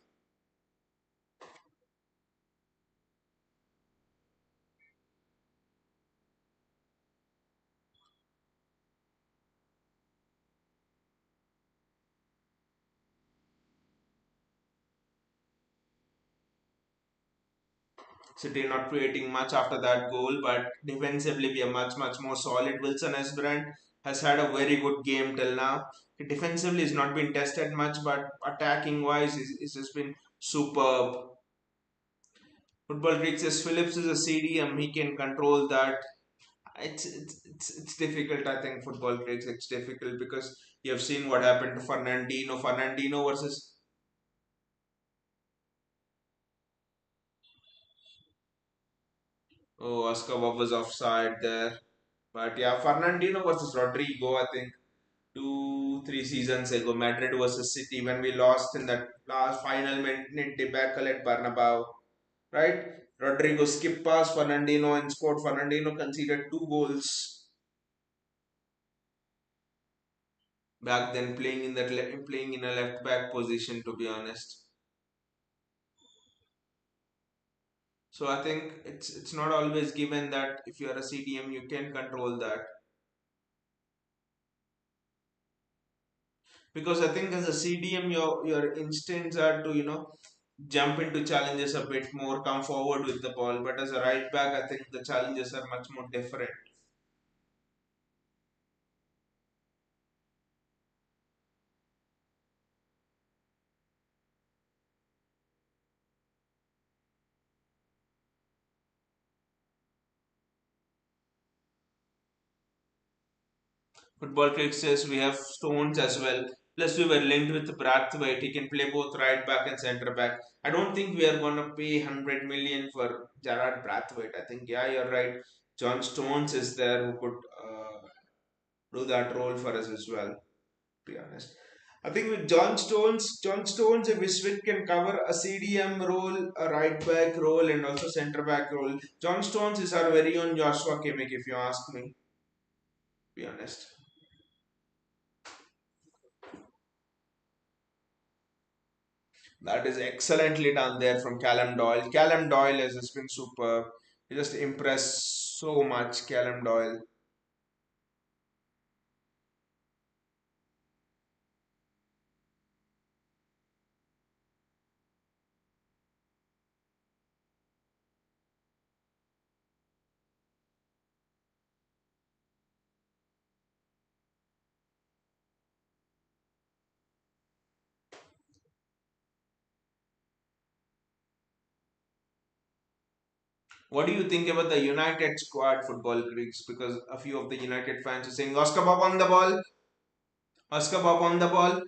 City not creating much after that goal, but defensively we are much more solid. Wilson Esbrand has had a very good game till now. Defensively has not been tested much, but attacking wise, it's just been superb. Football Greek says Phillips is a CDM, he can control that. It's difficult. I think football Greeks it's difficult because you have seen what happened to Fernandino. Fernandino versus oh Oscar was offside there. But yeah, Fernandino versus Rodrigo, I think 2 3 seasons ago, Madrid versus City when we lost in that last final minute debacle at Bernabeu, right? Rodrigo skipped past Fernandino and scored. Fernandino conceded 2 goals back then, playing in a left back position. To be honest, so I think it's not always given that if you are a CDM you can control that, because I think as a CDM your instincts are to jump into challenges a bit more, come forward with the ball. But as a right back, I think the challenges are much more different. Football Cricket says we have Stones as well. Plus, we were linked with Brathwaite. He can play both right back and centre back. I don't think we are gonna pay 100 million for Gerard Brathwaite. I think yeah, you're right. John Stones is there who could do that role for us as well. To be honest, I think with John Stones, if Wiswit can cover a CDM role, a right back role, and also centre back role. John Stones is our very own Joshua Kimmich, if you ask me. To be honest. That is excellently done there from Callum Doyle. Callum Doyle has just been superb. He just impressed so much, Callum Doyle. What do you think about the United squad football Greeks? Because a few of the United fans are saying Oscar Bob on the ball, Oscar Bob on the ball.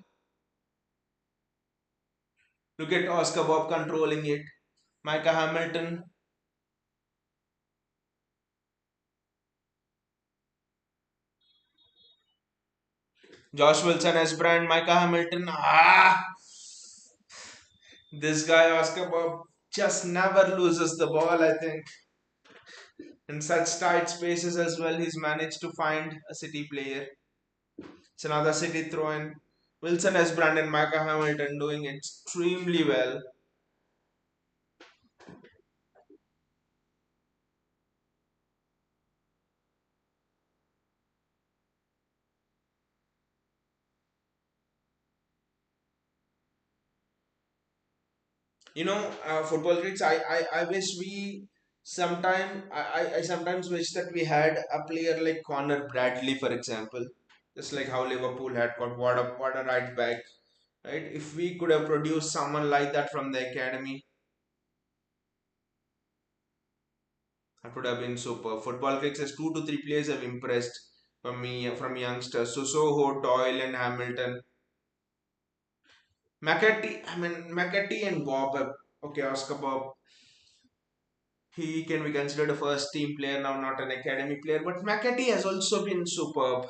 Look at Oscar Bob controlling it. Micah Hamilton. Josh Wilson as brand. Micah Hamilton. This guy Oscar Bob just never loses the ball. I think in such tight spaces as well, he's managed to find a City player. It's another City throw in. Wilson as Brandon Micah Hamilton doing extremely well. Football Greeks, I wish we I sometimes wish that we had a player like Connor Bradley, for example. Just like how Liverpool had got what a right back. Right? If we could have produced someone like that from the academy, that would have been super. Football Greeks as 2 to 3 players have impressed from youngsters. So Soho, Doyle and Hamilton. McAtee and Bob. Okay, Oscar Bob. He can be considered a first team player now, not an academy player. But McAtee has also been superb.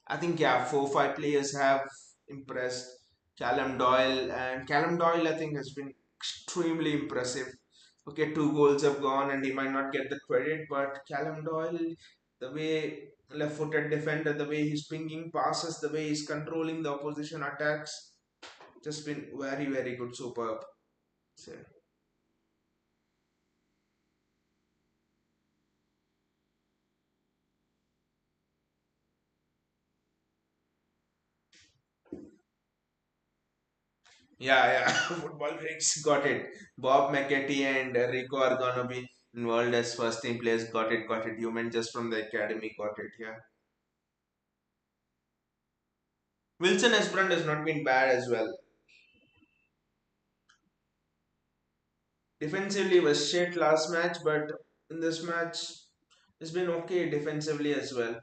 I think, yeah, 4 5 players have impressed. Callum Doyle, I think, has been extremely impressive. Okay, 2 goals have gone, and he might not get the credit, but Callum Doyle, the way left-footed defender, the way he's pinging passes, the way he's controlling the opposition attacks, just been very very good, superb. So, yeah, yeah. Football freaks got it. Bob McAtee and Rico are gonna be involved as first team players. Got it, got it. You meant just from the academy, got it. Yeah. Wilson Esperant has not been bad as well. Defensively was shit last match, but in this match, it's been okay defensively as well.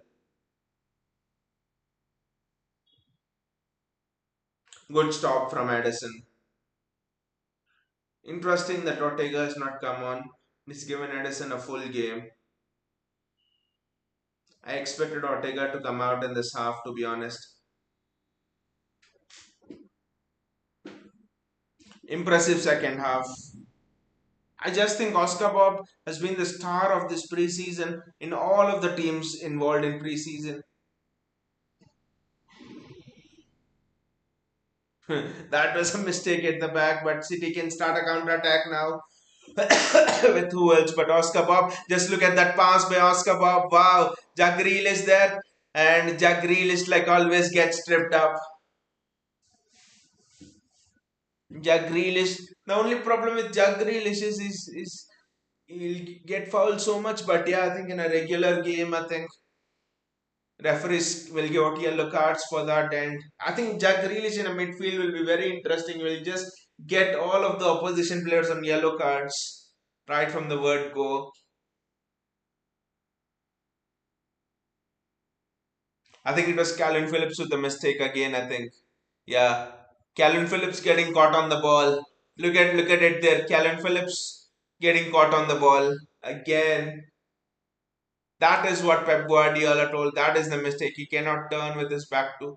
Good stop from Edison. Interesting that Ortega has not come on. He's given Edison a full game. I expected Ortega to come out in this half, to be honest. Impressive second half. I just think Oscar Bob has been the star of this preseason in all of the teams involved in preseason. That was a mistake at the back, but City can start a counter attack now. With who else but Oscar Bob? Just look at that pass by Oscar Bob. Wow, Jack Grealish there, and Jack Grealish, like always, gets tripped up. Jack Grealish. The only problem with Jack Grealish is he'll get fouled so much, but yeah, I think in a regular game, I think referees will give out yellow cards for that, and I think Jack Grealish in a midfield will be very interesting. We'll just get all of the opposition players on yellow cards right from the word go. I think it was Calvin Phillips with the mistake again. I think, yeah, Calvin Phillips getting caught on the ball. Look at it there. Calvin Phillips getting caught on the ball again. That is what Pep Guardiola told. That is the mistake. He cannot turn with his back to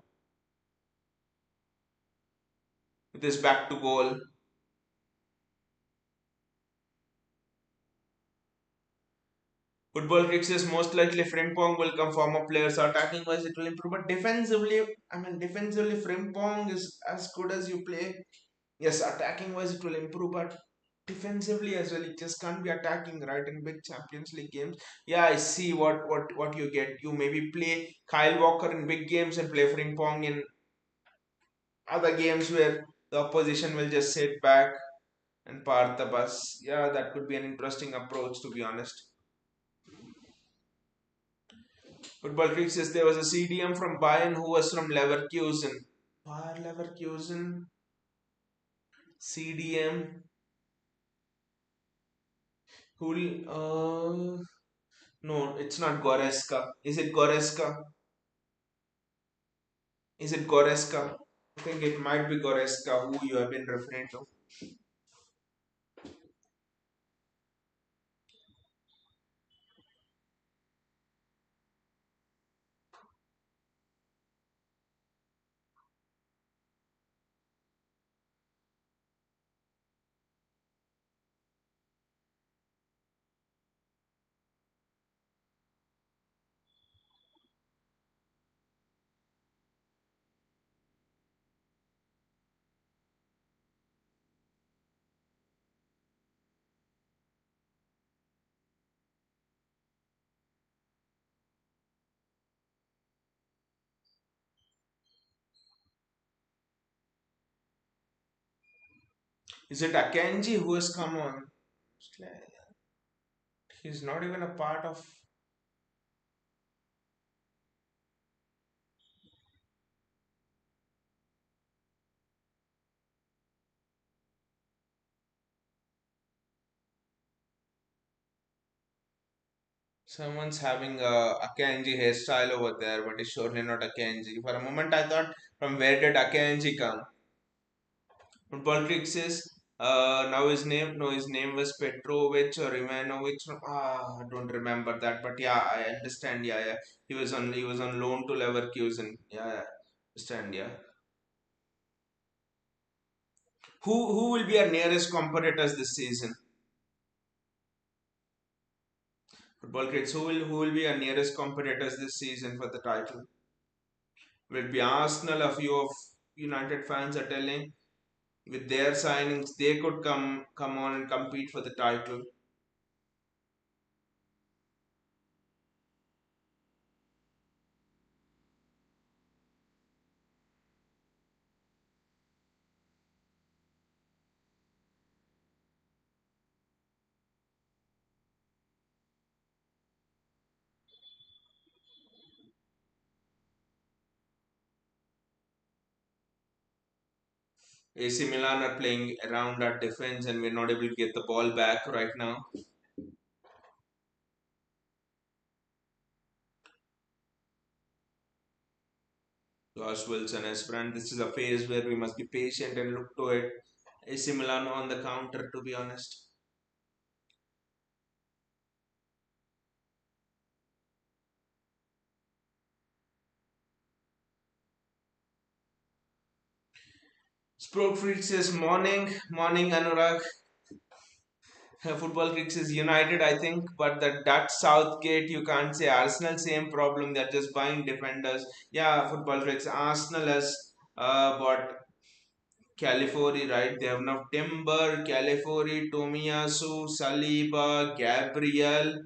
goal. Football kicks is most likely Frimpong will come. Former players attacking wise it will improve, but defensively Frimpong is as good as you play. Yes, attacking wise it will improve, but defensively as well, it just can't be attacking right in big Champions League games. Yeah, I see what you get. You maybe play Kyle Walker in big games and play Frimpong in other games where the opposition will just sit back and park the bus. Yeah, that could be an interesting approach, to be honest. Football Freak says there was a CDM from Bayern who was from Leverkusen. Bayer Leverkusen, CDM. Who? No, it's not Goreska. Is it Goreska? Is it Goreska? I think it might be Goreska who you have been referring to. Is it Akenji who has come on? He's not even a part of. Someone's having a Akenji hairstyle over there, but it's surely not Akenji. For a moment, I thought, from where did Akenji come? Football Creek says, now his name, no, his name was Petrovic or Ivanovic. I don't remember that, but yeah, I understand. Yeah, yeah, he was on loan to Leverkusen. Yeah, yeah, understand. Yeah, who will be our nearest competitors this season? Football Creek, who will be our nearest competitors this season for the title? Will it be Arsenal? A few of United fans are telling with their signings they could come on and compete for the title. AC Milan are playing around our defense and we're not able to get the ball back right now. Josh Wilson, Esperant, this is a phase where we must be patient and look to it. AC Milan on the counter, to be honest. Sport Freak says morning, morning Anurag. Football Freak says United, I think, but the Dutch Southgate, you can't say Arsenal, same problem. They're just buying defenders. Yeah, Football Freaks, Arsenal has bought Californi, right? They have now Timber, Californi, Tomiyasu, Saliba, Gabriel.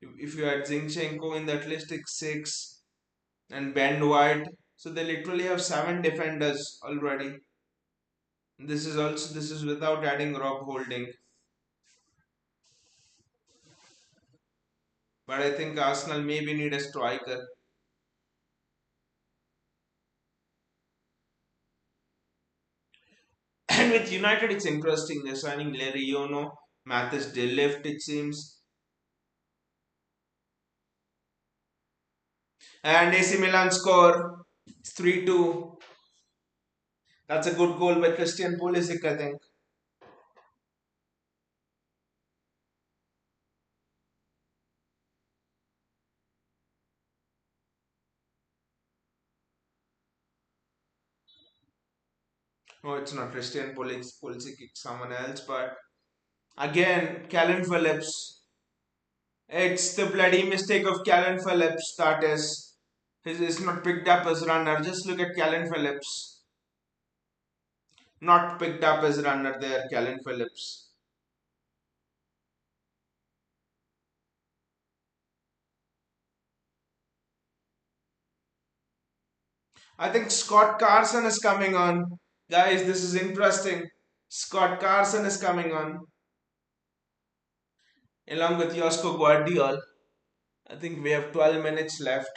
If you add Zinchenko in that list, it's six. And Ben White. So they literally have seven defenders already. This is without adding Rob Holding. But I think Arsenal maybe need a striker. And with United, it's interesting. They're signing Larry Yono, Mathis Delift, it seems. And AC Milan score. It's 3-2. That's a good goal by Christian Pulisic, I think. No, it's not Christian Pulisic, it's someone else. But again, Callan Phillips. It's the bloody mistake of Callan Phillips that is not picked up as runner. Just look at Callan Phillips. Not picked up as runner there, Callan Phillips. I think Scott Carson is coming on. Guys, this is interesting. Scott Carson is coming on along with Josko Guardiol. I think we have 12 minutes left.